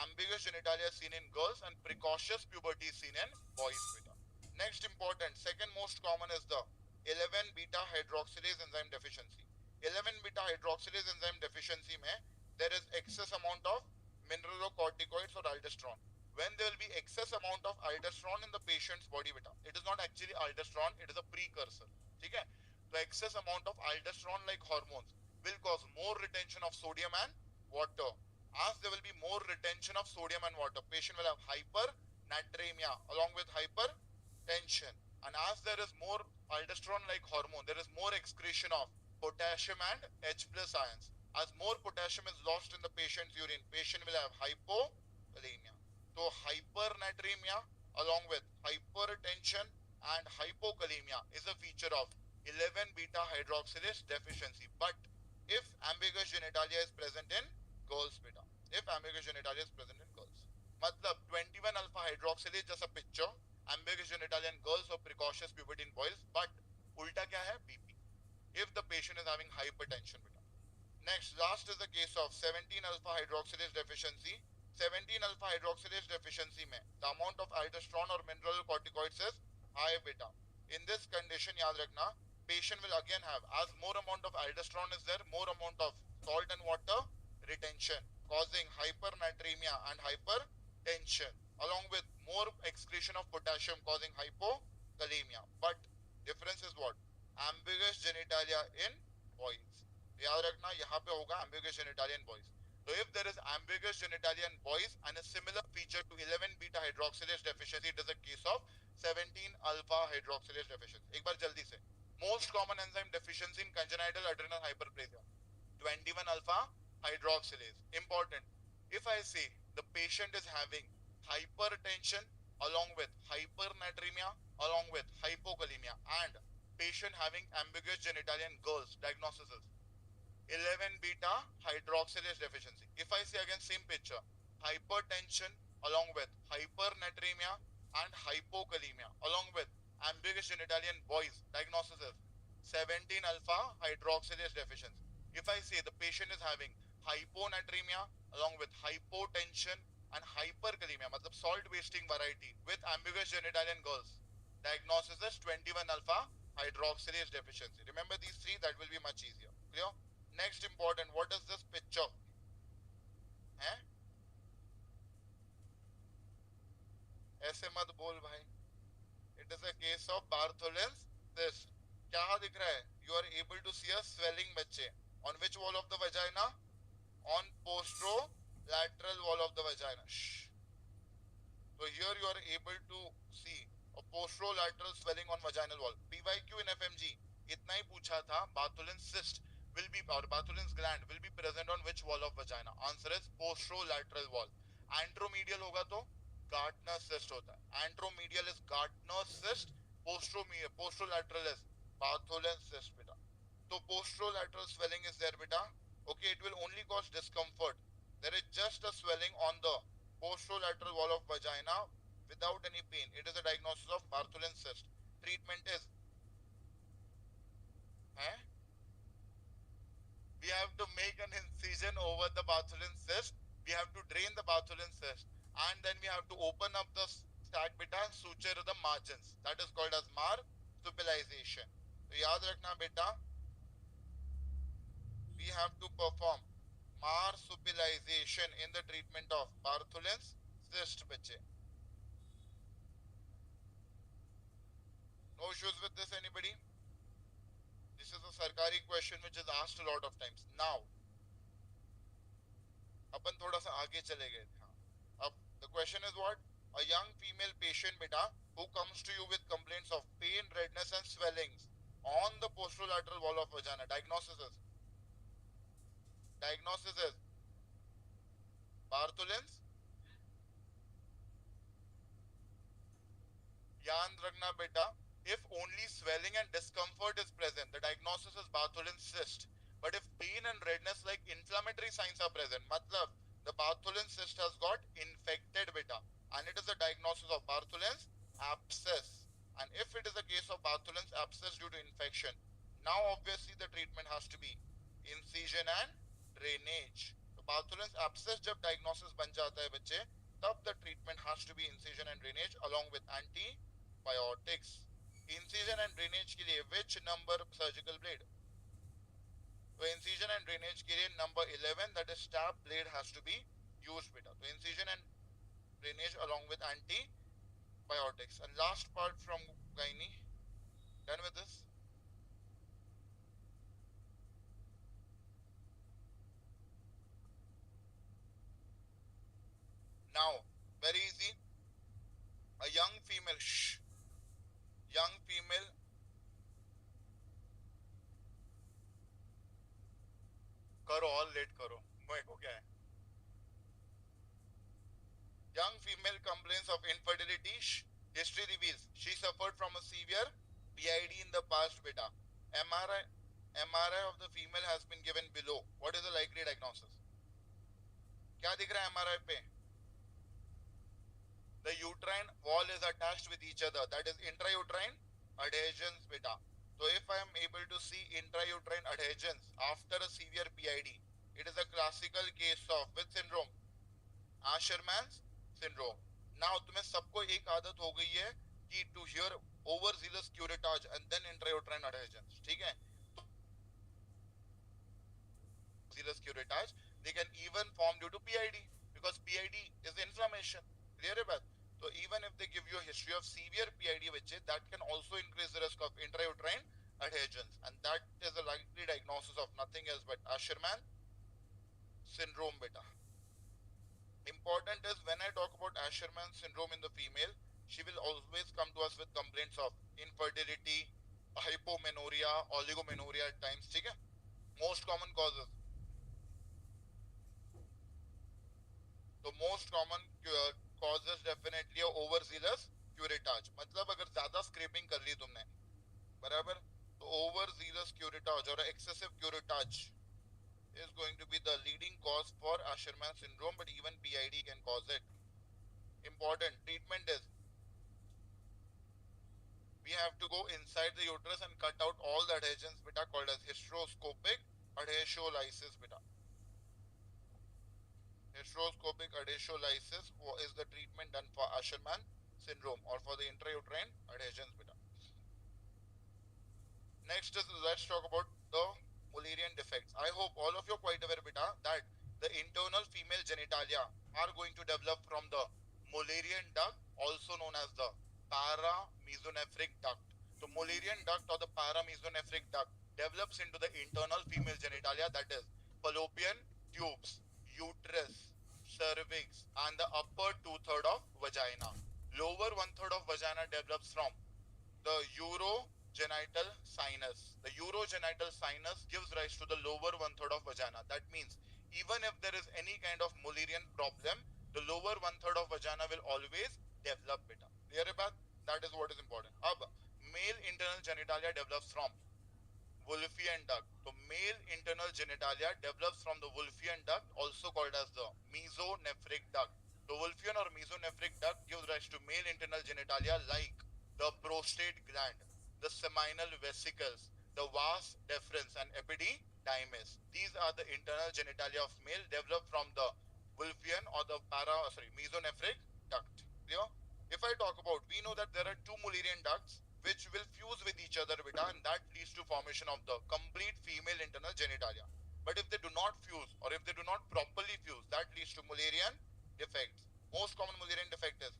Ambiguous genitalia is seen in girls and precocious puberty is seen in boys beta. Next important, second most common is the 11 beta hydroxylase enzyme deficiency. 11 beta hydroxylase enzyme deficiency में there is excess amount of mineralocorticoids or aldosterone. When there will be excess amount of aldosterone in the patient's body beta, it is not actually aldosterone, it is a precursor. ठीक है? The excess amount of aldosterone like hormones will cause more retention of sodium and water. As there will be more retention of sodium and water, patient will have hypernatremia along with hypertension. And as there is more aldosterone like hormone, there is more excretion of potassium and H plus ions. As more potassium is lost in the patient's urine, patient will have hypokalemia. So hypernatremia along with hypertension and hypokalemia is a feature of 11 beta hydroxylase deficiency. But if ambiguous genitalia is present in girls beta, if ambiguous genitalia is present in girls, मतलब 21 alpha hydroxylase जैसा picture, ambiguous genitalia in girls or precocious puberty in boys, but उल्टा क्या है? BP. If the patient is having hypertension beta. Next, last is the case of 17 alpha hydroxylase deficiency. 17 alpha hydroxylase deficiency में the amount of aldosterone or mineralocorticoids is high beta. In this condition, याद रखना, patient will again have, as more amount of aldosterone is there, more amount of salt and water retention, causing hypernatremia and hypertension, along with more excretion of potassium, causing hypokalemia. But difference is what? Ambiguous genitalia in boys. याद रखना, यहाँ पे होगा ambiguous genitalia in boys. So if there is ambiguous genitalia in boys and a similar feature to 11 beta hydroxylase deficiency, it is a case of 17 alpha hydroxylase deficiency. एक बार जल्दी से, most common enzyme deficiency in congenital adrenal hyperplasia, 21 alpha hydroxylase. Important. If I say the patient is having hypertension along with hypernatremia along with hypokalemia and patient having ambiguous genitalia in girls, diagnosis is 11 beta hydroxylase deficiency. If I say again same picture, hypertension along with hypernatremia and hypokalemia along with ambiguous genitalia in boys, diagnosis is 17 alpha hydroxylase deficiency. If I say the patient is having hyponatremia along with hypotension and hyperkalemia, matlab salt wasting variety with ambiguous genitalia in girls, diagnosis is 21 alpha hydroxylase deficiency. Remember these three, that will be much easier. Clear? Next important, what is this picture? हैं? ऐसे मत बोल भाई. It is a case of Bartholin's cyst. क्या दिख रहा है? You are able to see a swelling बच्चे. On which wall of the vagina? On posterolateral wall of the vagina. Shh. So here you are able to see a posterolateral swelling on vaginal wall. PYQ in FMG इतना ही पूछा था. Bartholin's cyst will be, or Bartholin's gland will be present on which wall of vagina? Answer is posterolateral wall. Anteromedial होगा तो Gardner's cyst होता है. Anteromedial is Gardner's cyst. Posterolateral is Bartholin's cyst बेटा. So posterolateral swelling is there beta. Okay, it will only cause discomfort. There is just a swelling on the posterolateral wall of vagina without any pain. It is a diagnosis of Bartholin's cyst. Treatment is, we have to make an incision over the Bartholin's cyst. We have to drain the Bartholin's cyst, and then we have to open up the sac beta and suture the margins. That is called as marsupialization. So याद रखना बेटा, we have to perform marsupialization in the treatment of Bartholin's cyst बच्चे. No issues with this anybody? This is a sarkari question which is asked a lot of times. Now अपन थोड़ा सा आगे चले गए थे. अब the question is what? A young female patient beta who comes to you with complaints of pain, redness and swellings on the posterolateral wall of vagina. Diagnosis is Bartholin's. याद रखना बेटा, if only swelling and discomfort is present, the diagnosis is Bartholin's cyst. But if pain and redness like inflammatory signs are present, matlab the Bartholin's cyst has got infected beta, and it is a diagnosis of Bartholin's abscess. And if it is a case of Bartholin's abscess due to infection, now obviously the treatment has to be incision and drainage. So Bartholin's abscess जब diagnosis बन जाता है बच्चे, तब the treatment has to be incision and drainage along with antibiotics. Incision and drainage के लिए which number surgical blade? So incision and drainage के लिए number 11, that is stab blade has to be used beta. So incision and drainage along with antibiotics. And last part from gynae. Done with this? Now, very easy. A young female, young female करो, all late करो, मेरे को क्या है? Young female complains of infertility. History reveals she suffered from a severe PID in the past beta. MRI of the female has been given below. What is the likely diagnosis? क्या दिख रहा है MRI पे? The uterine wall is attached with each other. That is intrauterine adhesions beta. So if I am able to see intrauterine adhesions after a severe PID, it is a classical case of which syndrome? Asherman's syndrome. Now तुम्हें सबको एक आदत हो गई है कि to hear overzealous curettage and then intrauterine adhesions. ठीक है? Overzealous curettage, they can even form due to PID because PID is inflammation. Clear है बात? So even if they give you a history of severe PID, that can also increase the risk of intrauterine adhesions, and that is a likely diagnosis of nothing else but Asherman syndrome beta. Important is when I talk about Asherman syndrome in the female, she will always come to us with complaints of infertility, hypomenorrhea, oligomenorrhea at times. ठीक है? Most common causes. The most common causes definitely are overzealous curettage. मतलब अगर ज्यादा scraping कर ली तुमने, बराबर, तो overzealous curettage or excessive curettage is going to be the leading cause for Asherman syndrome, but even PID can cause it. Important treatment is we have to go inside the uterus and cut out all the adhesions beta called as hysteroscopic adhesiolysis beta. Hysteroscopic adhesiolysis is the treatment done for Asherman syndrome or for the intrauterine adhesions beta. Next is let's talk about the Mullerian defects. I hope all of you are quite aware beta that the internal female genitalia are going to develop from the Mullerian duct, also known as the paramesonephric duct. So Mullerian duct or the paramesonephric duct develops into the internal female genitalia, that is fallopian tubes, uterus, cervix, and the upper two-third of vagina. Lower one-third of vagina develops from the urogenital sinus. The urogenital sinus gives rise to the lower one-third of vagina. That means even if there is any kind of Mullerian problem, the lower one-third of vagina will always develop beta. Clear है बात? That is what is important. अब male internal genitalia develops from Wolffian duct. So male internal genitalia develops from the Wolffian duct, also called as the mesonephric duct. The Wolffian or mesonephric duct gives rise to male internal genitalia like the prostate gland, the seminal vesicles, the vas deferens and epididymis. These are the internal genitalia of male developed from the Wolffian or the mesonephric duct. Clear? If I talk about, we know that there are two Mullerian ducts which will fuse with each other beta, and that leads to formation of the complete female internal genitalia. But if they do not fuse or if they do not properly fuse, that leads to Mullerian defects. Most common Mullerian defect is,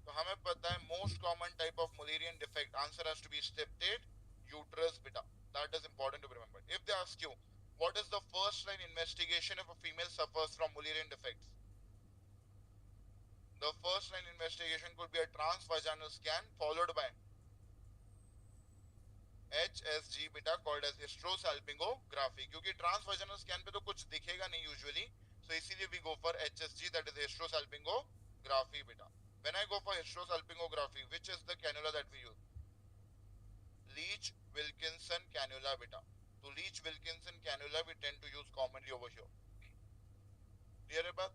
तो हमें पता है most common type of Mullerian defect answer has to be septate uterus beta. That is important to remember. If they ask you what is the first line investigation if a female suffers from Mullerian defects, the first line investigation could be a transvaginal scan followed by HSG beta called as hysterosalpingography. क्योंकि transvaginal scan पे तो कुछ दिखेगा नहीं usually, so इसीलिए we go for HSG, that is hysterosalpingography beta. When I go for hysterosalpingography, which is the cannula that we use? Leach-Wilkinson cannula beta. So Leach-Wilkinson cannula we tend to use commonly over here. Clear about?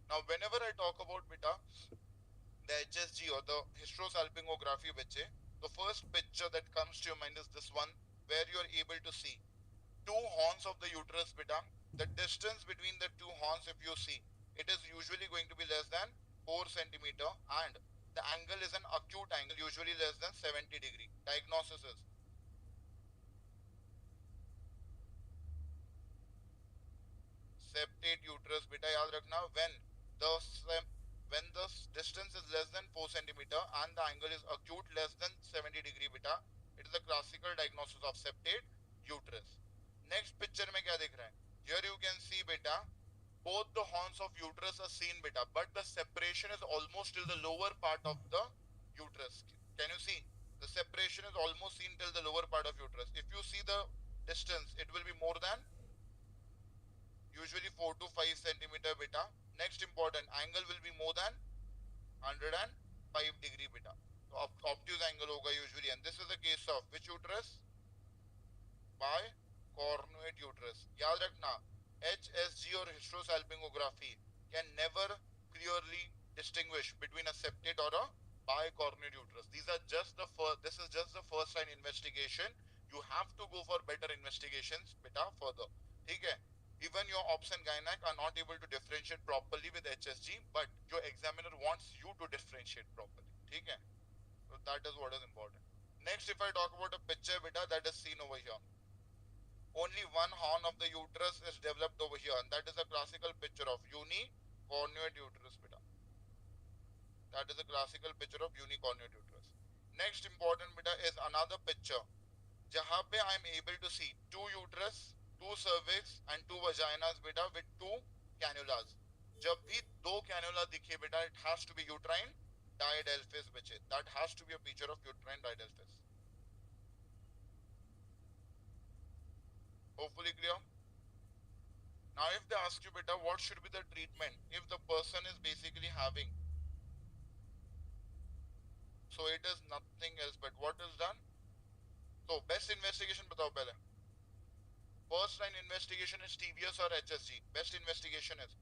Now whenever I talk about beta, the HSG or the hysterosalpingography बच्चे, the first picture that comes to your mind is this one, where you are able to see two horns of the uterus beta. The distance between the two horns, if you see, it is usually going to be less than 4 centimeter, and the angle is an acute angle, usually less than 70 degree. Diagnosis is septate uterus beta. याद रखना, when the distance is less than 4 centimeter and the angle is acute less than 70 degree beta, it is a classical diagnosis of septate uterus. Next picture में क्या दिख रहा है? Here you can see beta, both the horns of uterus are seen beta, but the separation is almost till the lower part of the uterus. Can you see? The separation is almost seen till the lower part of uterus. If you see the distance, it will be more than usually 4 to 5 centimeter beta. Next important, angle will be more than 105 degree beta. So obtuse angle होगा usually, and this is the case of which uterus? Bicornuate uterus. याद रखना, HSG or hysterosalpingography can never clearly distinguish between a septate or a bicornuate uterus. These are just the first. This is just the first line investigation. You have to go for better investigations beta further. ठीक है? Even your obs and gynec are not able to differentiate properly with HSG, but your examiner wants you to differentiate properly. ठीक है? So that is what is important. Next, if I talk about a picture beta that is seen over here, only one horn of the uterus is developed over here, and that is a classical picture of unicornuate uterus beta. That is a classical picture of unicornuate uterus. Next important beta is another picture जहाँ पे I am able to see two uterus, two cervix and two vaginas beta with two cannulas. जब भी दो cannula दिखे बेटा, it has to be uterine diadelphys बच्चे. That has to be a feature of uterine diadelphys. Hopefully clear. Now if they ask you beta what should be the treatment if the person is basically having, so it is nothing else but what is done. So best investigation बताओ पहले. First line investigation is TVS or HSG. Best investigation is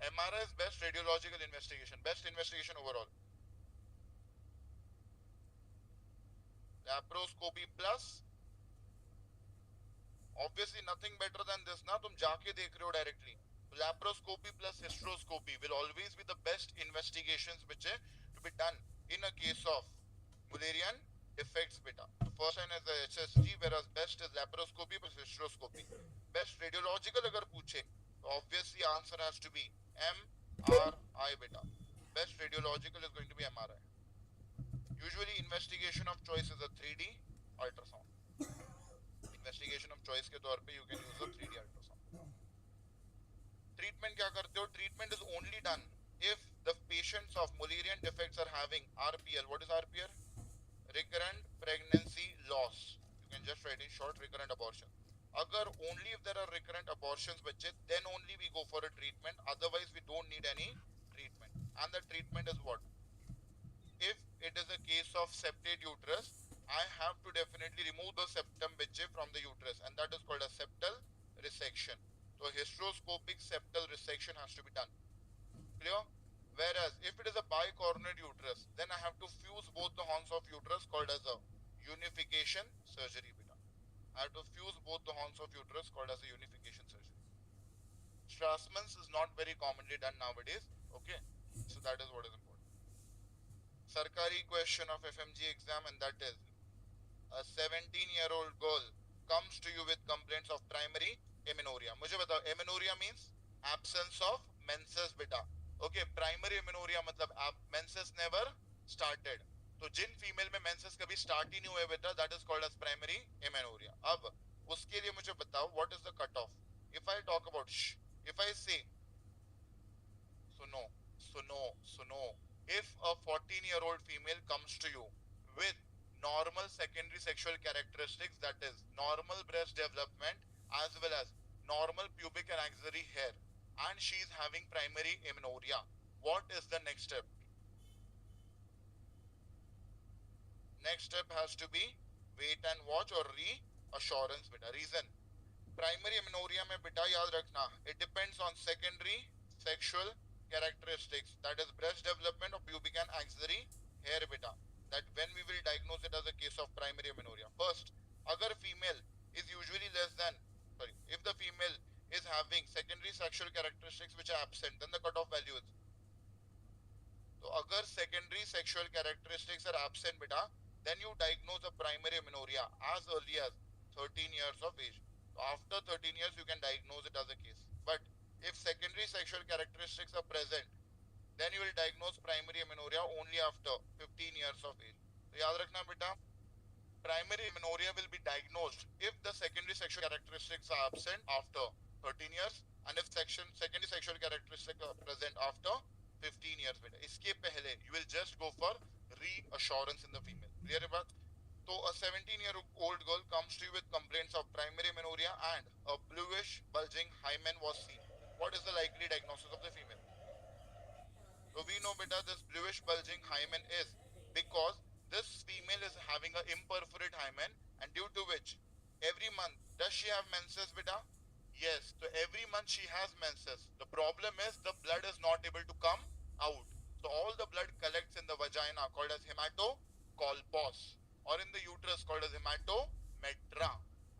MRI is best radiological investigation. Best investigation overall. Laparoscopy plus. Obviously nothing better than this ना. तुम जाके देख रहे हो directly. Laparoscopy plus hysteroscopy will always be the best investigations which are to be done in a case of Mullerian defects beta. The first line is the HSG whereas best is laparoscopy plus hysteroscopy. Best radiological अगर पूछे तो obviously answer has to be MRI beta. Best radiological is going to be MRI. Usually investigation of choice is a 3D ultrasound. Investigation of choice के तौर पे you can use a 3D ultrasound. Treatment क्या करते हो? Treatment is only done if the patients of Mullerian defects are having RPL. What is RPL? Recurrent pregnancy loss. You can just write in short recurrent abortion. Agar only if there are recurrent abortions बच्चे, then only we go for a treatment. Otherwise we don't need any treatment. And the treatment is what? If it is a case of septate uterus, I have to definitely remove the septum bicche from the uterus, and that is called a septal resection. So hysteroscopic septal resection has to be done. Clear? Whereas if it is a bicornuate uterus, then I have to fuse both the horns of uterus called as a unification surgery beta. I have to fuse both the horns of uterus called as a unification surgery. Strassman's is not very commonly done nowadays. Okay, so that is what is important. Sarkari question of FMG exam, and that is a 17-year-old girl comes to you with complaints of primary amenorrhea. मुझे बताओ amenorrhea means absence of menses beta. Okay, primary amenorrhea मतलब menses never started. तो जिन female में menses कभी start ही नहीं हुए बेटा, that is called as primary amenorrhea. अब उसके लिए मुझे बताओ what is the cutoff. If I talk about if I say suno, if a 14-year-old female comes to you with normal secondary sexual characteristics, that is normal breast development as well as normal pubic and axillary hair, and she is having primary amenorrhea, what is the next step? Next step has to be wait and watch or reassurance beta. Reason, primary amenorrhea में बेटा याद रखना, it depends on secondary sexual characteristics, that is breast development or pubic and axillary hair beta, that when we will diagnose it as a case of primary amenorrhea. First, agar female is usually if the female is having secondary sexual characteristics which are absent, then the cutoff value is, so agar secondary sexual characteristics are absent beta, then you diagnose a primary amenorrhea as early as 13 years of age. So after 13 years you can diagnose it as a case. But if secondary sexual characteristics are present, then you will diagnose primary amenorrhea only after 15 years of age. So yaad rakhna beta, primary amenorrhea will be diagnosed if the secondary sexual characteristics are absent after 13 years, and if secondary sexual characteristics are present after 15 years beta. Iske pehle you will just go for reassurance in the female. Clear baat? So a 17-year-old girl comes to you with complaints of primary amenorrhea and a bluish bulging hymen was seen. What is the likely diagnosis of the female? So we know beta this bluish bulging hymen is because this female is having an imperforate hymen, and due to which every month does she have menses beta? Yes, so every month she has menses. The problem is the blood is not able to come out. So all the blood collects in the vagina called as hematocolpos, or in the uterus called as hematometra.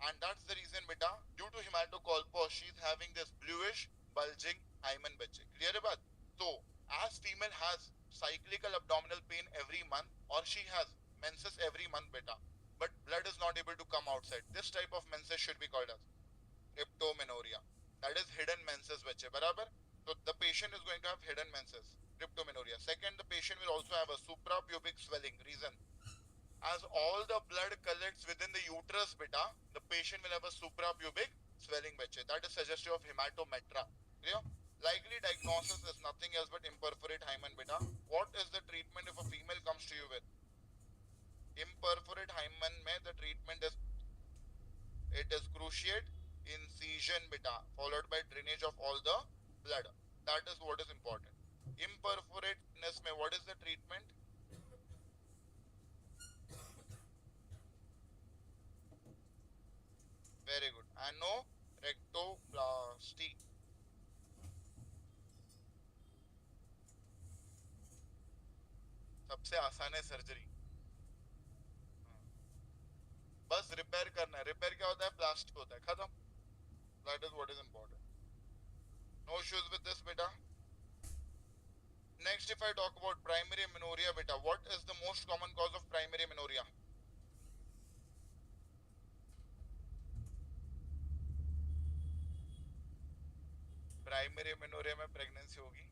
And that's the reason beta, due to hematocolpos, she is having this bluish bulging hymen bache. Clear baat? So as female has cyclical abdominal pain every month, or she has menses every month beta, but blood is not able to come outside, this type of menses should be called as cryptomenorrhea. That is hidden menses bache, barabar? So the patient is going to have hidden menses, cryptomenorrhea. Second, the patient will also have a suprapubic swelling. Reason, as all the blood collects within the uterus beta, the patient will have a suprapubic swelling bache. That is suggestive of hematometra. Clear? Likely diagnosis is nothing else but imperforate hymen beta. What is the treatment if a female comes to you with imperforate hymen? Mein the treatment is, it is cruciate incision beta followed by drainage of all the blood. That is what is important. Imperforateness mein what is the treatment? Very good. Anorectoplasty. सबसे आसान है surgery, बस repair करना है. Repair क्या होता है? Plastic होता है, खत्म. That is what is important. No issues with this बेटा. Next, if I talk about primary amenorrhea beta, what is the most common cause of primary amenorrhea? Primary amenorrhea में pregnancy होगी.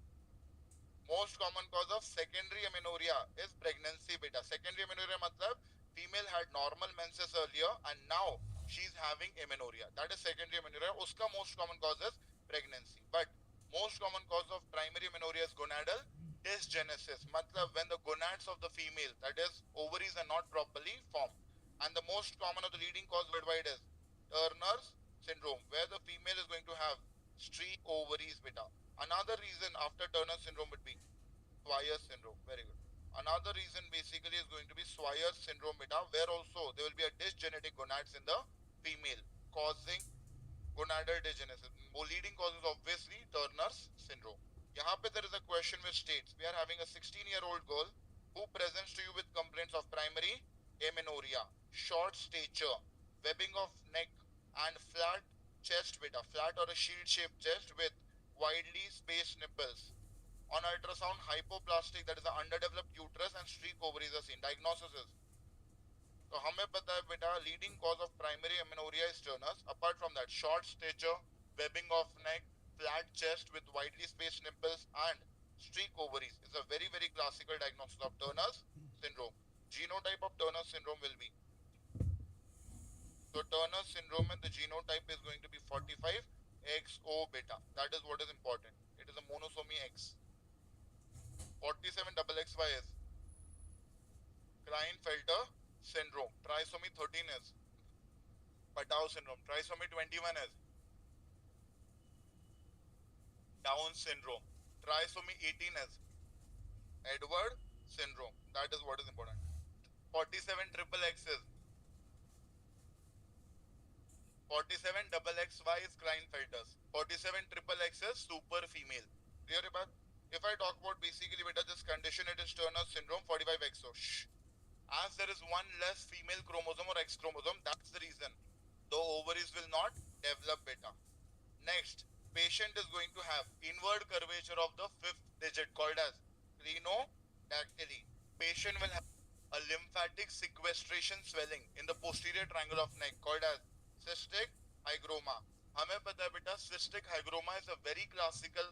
Most common cause of secondary amenorrhea is pregnancy beta. Secondary amenorrhea मतलब female had normal menses earlier and now she's having amenorrhea. That is secondary amenorrhea. उसका most common cause is pregnancy. But most common cause of primary amenorrhea is gonadal dysgenesis. मतलब when the gonads of the female, that is ovaries, are not properly formed. And the most common of the leading cause worldwide is Turner's syndrome, where the female is going to have streak ovaries beta. Another reason after Turner syndrome would be Swyer syndrome. Very good. Another reason basically is going to be Swyer syndrome beta, where also there will be a dysgenetic gonads in the female, causing gonadal dysgenesis. Leading causes obviously Turner's syndrome. यहाँ पे there is a question which states we are having a 16-year-old girl who presents to you with complaints of primary amenorrhea, short stature, webbing of neck, and flat chest beta, flat or a shield-shaped chest with widely spaced nipples. On ultrasound, hypoplastic, that is the underdeveloped uterus, and streak ovaries are seen. Diagnosis is, तो हमें पता है बेटा leading cause of primary amenorrhea is Turner's. Apart from that short stature, webbing of neck, flat chest with widely spaced nipples and streak ovaries is a very very classical diagnosis of Turner's syndrome. Genotype of Turner's syndrome will be, so Turner's syndrome and the genotype is going to be 45XO beta. That is what is important. It is a monosomy X. 47XXY is Klinefelter syndrome. Trisomy 13 is Patau syndrome. Trisomy 21 is Down syndrome. Trisomy 18 is Edward syndrome. That is what is important. 47XXX is 47XXY is Klinefelter's. 47XXX is super female. Clear about? If I talk about basically beta this condition, it is Turner syndrome 45XO. As there is one less female chromosome or X chromosome, that's the reason the ovaries will not develop beta. Next, patient is going to have inward curvature of the fifth digit called as crenodactyly. Patient will have a lymphatic sequestration swelling in the posterior triangle of neck called as cystic hygroma. हमें पता है बेटा cystic hygroma is a very classical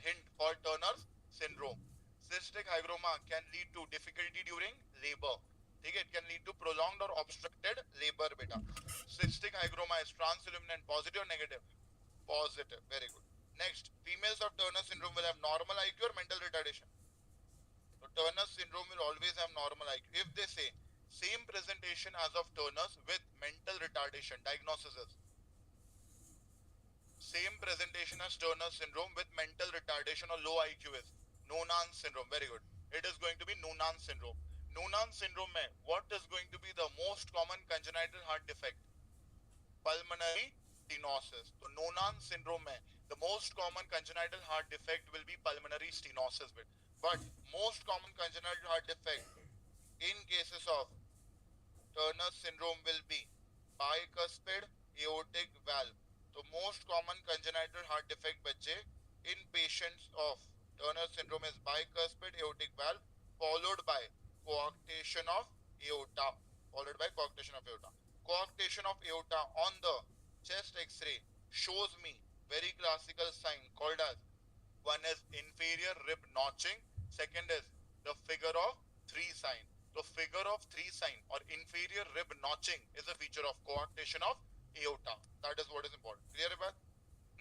hint for Turner's syndrome. Cystic hygroma can lead to difficulty during labor. ठीक है, it can lead to prolonged or obstructed labor बेटा. Cystic hygroma is transilluminant, positive or negative? Positive. Very good. Next, females of Turner syndrome will have normal IQ or mental retardation. So Turner syndrome will always have normal IQ. If they say same presentation as of Turner's with mental retardation, diagnosis is same presentation as Turner syndrome with mental retardation or low IQ is Noonan syndrome. Very good. It is going to be Noonan syndrome. Noonan syndrome mein what is going to be the most common congenital heart defect? Pulmonary stenosis. So Noonan syndrome mein the most common congenital heart defect will be pulmonary stenosis. But most common congenital heart defect in cases of Turner syndrome will be bicuspid aortic valve. So most common congenital heart defect बच्चे in patients of Turner syndrome is bicuspid aortic valve followed by coarctation of aorta. Followed by coarctation of aorta. Coarctation of aorta on the chest X-ray shows me very classical sign called as, one is inferior rib notching, second is the figure of three sign. So figure of three sign or inferior rib notching is a feature of coarctation of aorta. That is what is important. Clear about?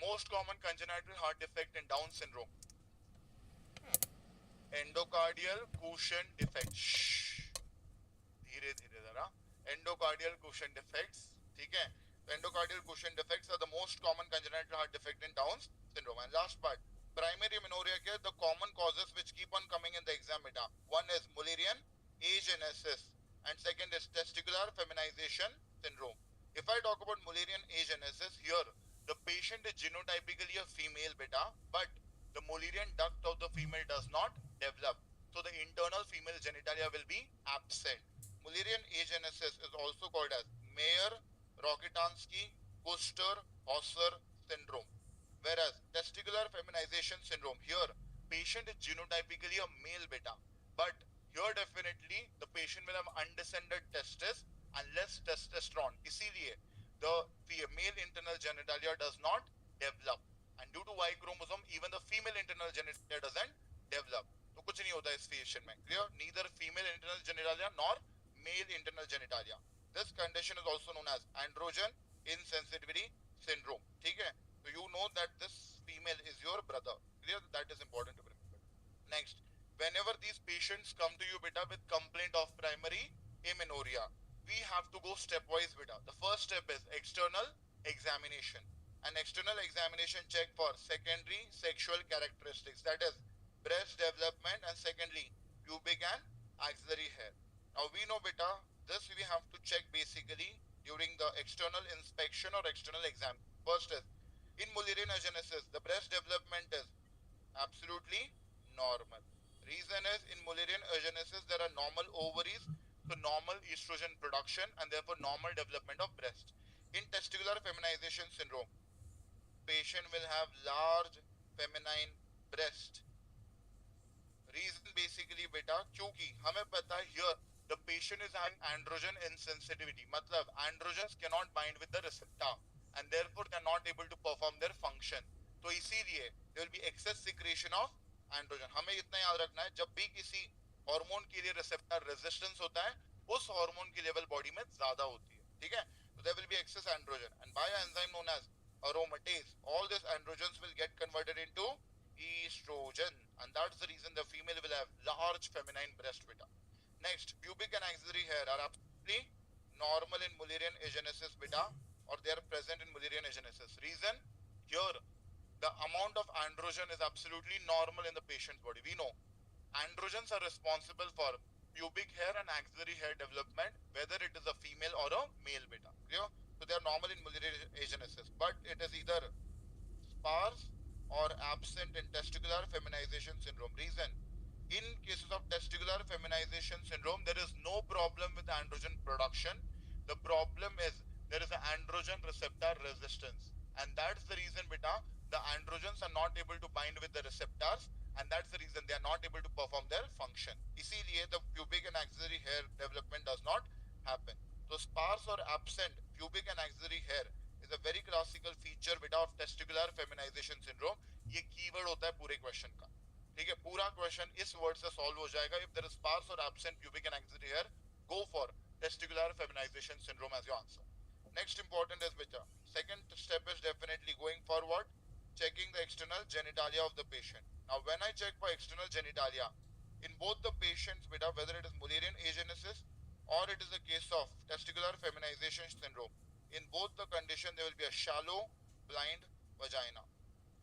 Most common congenital heart defect in Down syndrome. Endocardial cushion defect. धीरे धीरे जरा. Endocardial cushion defects. ठीक है. Endocardial cushion defects are the most common congenital heart defect in Down syndrome. And last part, primary amenorrhea care, the common causes which keep on coming in the exam beta. One is Mullerian agenesis, and second is testicular feminization syndrome. If I talk about Mullerian agenesis, here the patient is genotypically a female beta, but the Mullerian duct of the female does not develop. So the internal female genitalia will be absent. Mullerian agenesis is also called as Mayer-Rokitansky-Kuster-Hauser syndrome. Whereas testicular feminization syndrome, here patient is genotypically a male beta, but here definitely the patient will have undescended testes and less testosterone. इसीलिए the male internal genitalia does not develop, and due to Y chromosome even the female internal genitalia doesn't develop. तो कुछ नहीं होता इस patient में. Clear? Neither female internal genitalia nor male internal genitalia. This condition is also known as androgen insensitivity syndrome. ठीक है? So you know that this female is your brother. Clear? That is important to remember. Next, whenever these patients come to you beta with complaint of primary amenorrhea, we have to go stepwise beta. The first step is external examination. An external examination check for secondary sexual characteristics, that is breast development, and secondly pubic and axillary hair. Now we know beta, this we have to check basically during the external inspection or external exam. First is in Mullerian agenesis, the breast development is absolutely normal. Reason is in Mullerian agenesis there are normal ovaries, so normal estrogen production and therefore normal development of breast. In testicular feminization syndrome, patient will have large feminine breast. Reason basically beta, क्योंकि हमें पता है here the patient is having androgen insensitivity, मतलब androgens cannot bind with the receptor and therefore they are not able to perform their function. तो इसीलिए there will be excess secretion of androgen. हमें इतना याद रखना है जब भी किसी हार्मोन के लिए रिसेप्टर रेजिस्टेंस होता है उस हार्मोन की लेवल बॉडी में ज्यादा होती है. ठीक है? So there will be excess androgen, and by an enzyme known as aromatase, all these androgens will get converted into estrogen, and that's the reason the female will have large feminine breast beta. Next, pubic and axillary hair are absolutely normal in Mullerian agenesis beta, or they are present in Mullerian agenesis. Reason, here the amount of androgen is absolutely normal in the patient's body. We know androgens are responsible for pubic hair and axillary hair development, whether it is a female or a male beta. Clear? So they are normal in Mullerian agenesis, but it is either sparse or absent in testicular feminization syndrome. Reason, in cases of testicular feminization syndrome, there is no problem with androgen production. The problem is there is an androgen receptor resistance, and that's the reason beta, the androgens are not able to bind with the receptors, and that's the reason they are not able to perform their function. इसीलिए the pubic and axillary hair development does not happen. So sparse or absent pubic and axillary hair is a very classical feature beta of testicular feminization syndrome. ये keyword होता है पूरे question का. ठीक है? पूरा question इस वर्ड से सॉल्व हो जाएगा. If there is sparse or absent pubic and axillary hair, go for testicular feminization syndrome as your answer. Next important is beta. Second step is definitely going forward, checking the external genitalia of the patient. Now when I check for external genitalia, in both the patients beta, whether it is Mullerian agenesis or it is a case of testicular feminization syndrome, in both the condition there will be a shallow blind vagina.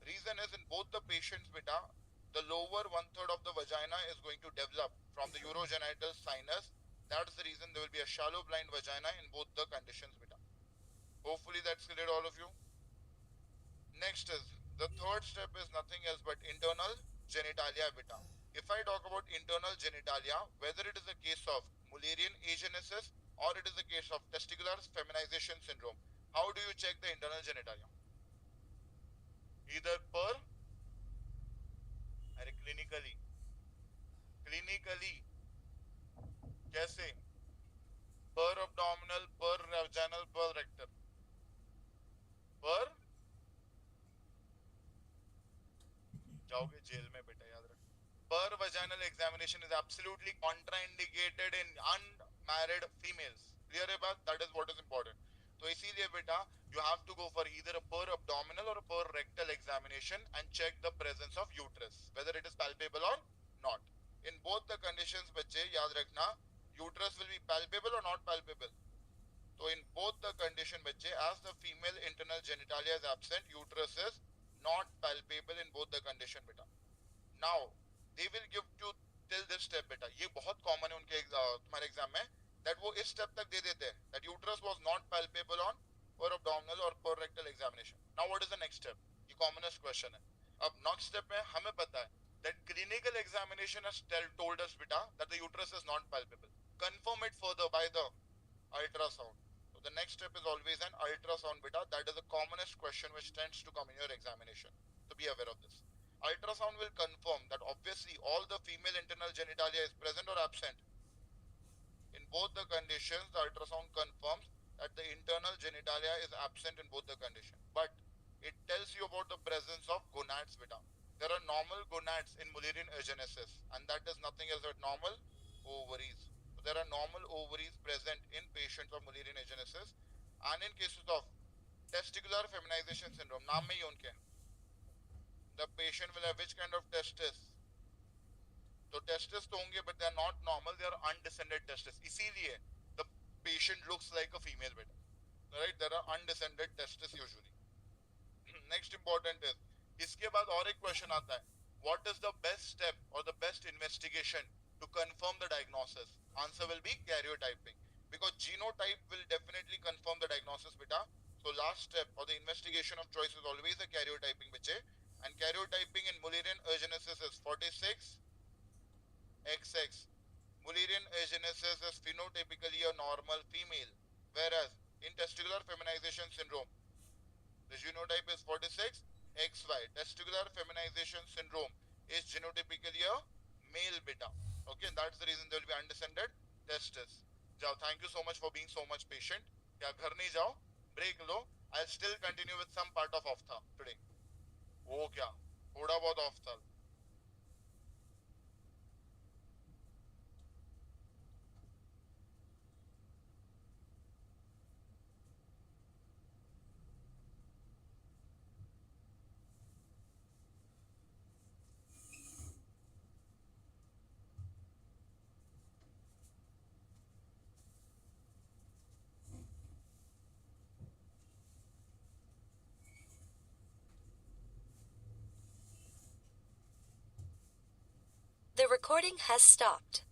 Reason is in both the patients beta, the lower one-third of the vagina is going to develop from the urogenital sinus. That's the reason there will be a shallow blind vagina in both the conditions beta. Hopefully that's clear all of you. Next is the third step is nothing else but internal genitalia beta. If I talk about internal genitalia, whether it is a case of Mullerian agenesis or it is a case of testicular feminization syndrome, how do you check the internal genitalia? Either per or clinically. Clinically, कैसे? Per abdominal, per vaginal, per rectal. Per जाओगे jail में बेटा, याद रख. Per vaginal examination is absolutely contraindicated in unmarried females. Clear है बात? That is what is important. तो इसीलिए बेटा you have to go for either a per abdominal or a per rectal examination and check the presence of uterus, whether it is palpable or not. In both the conditions बच्चे याद रखना, uterus will be palpable or not palpable. So in both the condition बच्चे, as the female internal genitalia is absent, uterus is not palpable in both the condition बेटा. Now they will give you till this step बेटा, ये बहुत common है उनके तुम्हारे exam में, that वो इस step तक दे देते हैं, that uterus was not palpable on per abdominal or per rectal examination. Now what is the next step? ये commonest question है. अब next step में हमें पता है that clinical examination has told us बेटा that the uterus is not palpable. Confirm it further by the ultrasound. So the next step is always an ultrasound beta. That is the commonest question which tends to come in your examination. So be aware of this. Ultrasound will confirm that obviously all the female internal genitalia is present or absent. In both the conditions, the ultrasound confirms that the internal genitalia is absent in both the conditions. But it tells you about the presence of gonads beta. There are normal gonads in Mullerian agenesis, and that is nothing else but normal ovaries. There are normal ovaries present in patients of Mullerian agenesis, and in cases of testicular feminization syndrome, नाम में ही उनके, the patient will have which kind of testis? तो testis तो होंगे, but they are not normal, they are undescended testis. इसीलिए the patient looks like a female beta, right? There are undescended testis usually. Next important is, इसके बाद और एक question आता है, what is the best step or the best investigation to confirm the diagnosis? Answer will be karyotyping, because genotype will definitely confirm the diagnosis beta. So last step or the investigation of choice is always a karyotyping बच्चे, and karyotyping in Mullerian agenesis is 46XX. Mullerian agenesis is phenotypically a normal female, whereas in testicular feminization syndrome, the genotype is 46XY. Testicular feminization syndrome is genotypically a male beta. Okay, and that's the reason there will be undescended testis. Jao, thank you so much for being so much patient. क्या घर नहीं जाओ, break low. I'll still continue with some part of ophtha today. वो क्या, थोड़ा बहुत ophtha. The recording has stopped.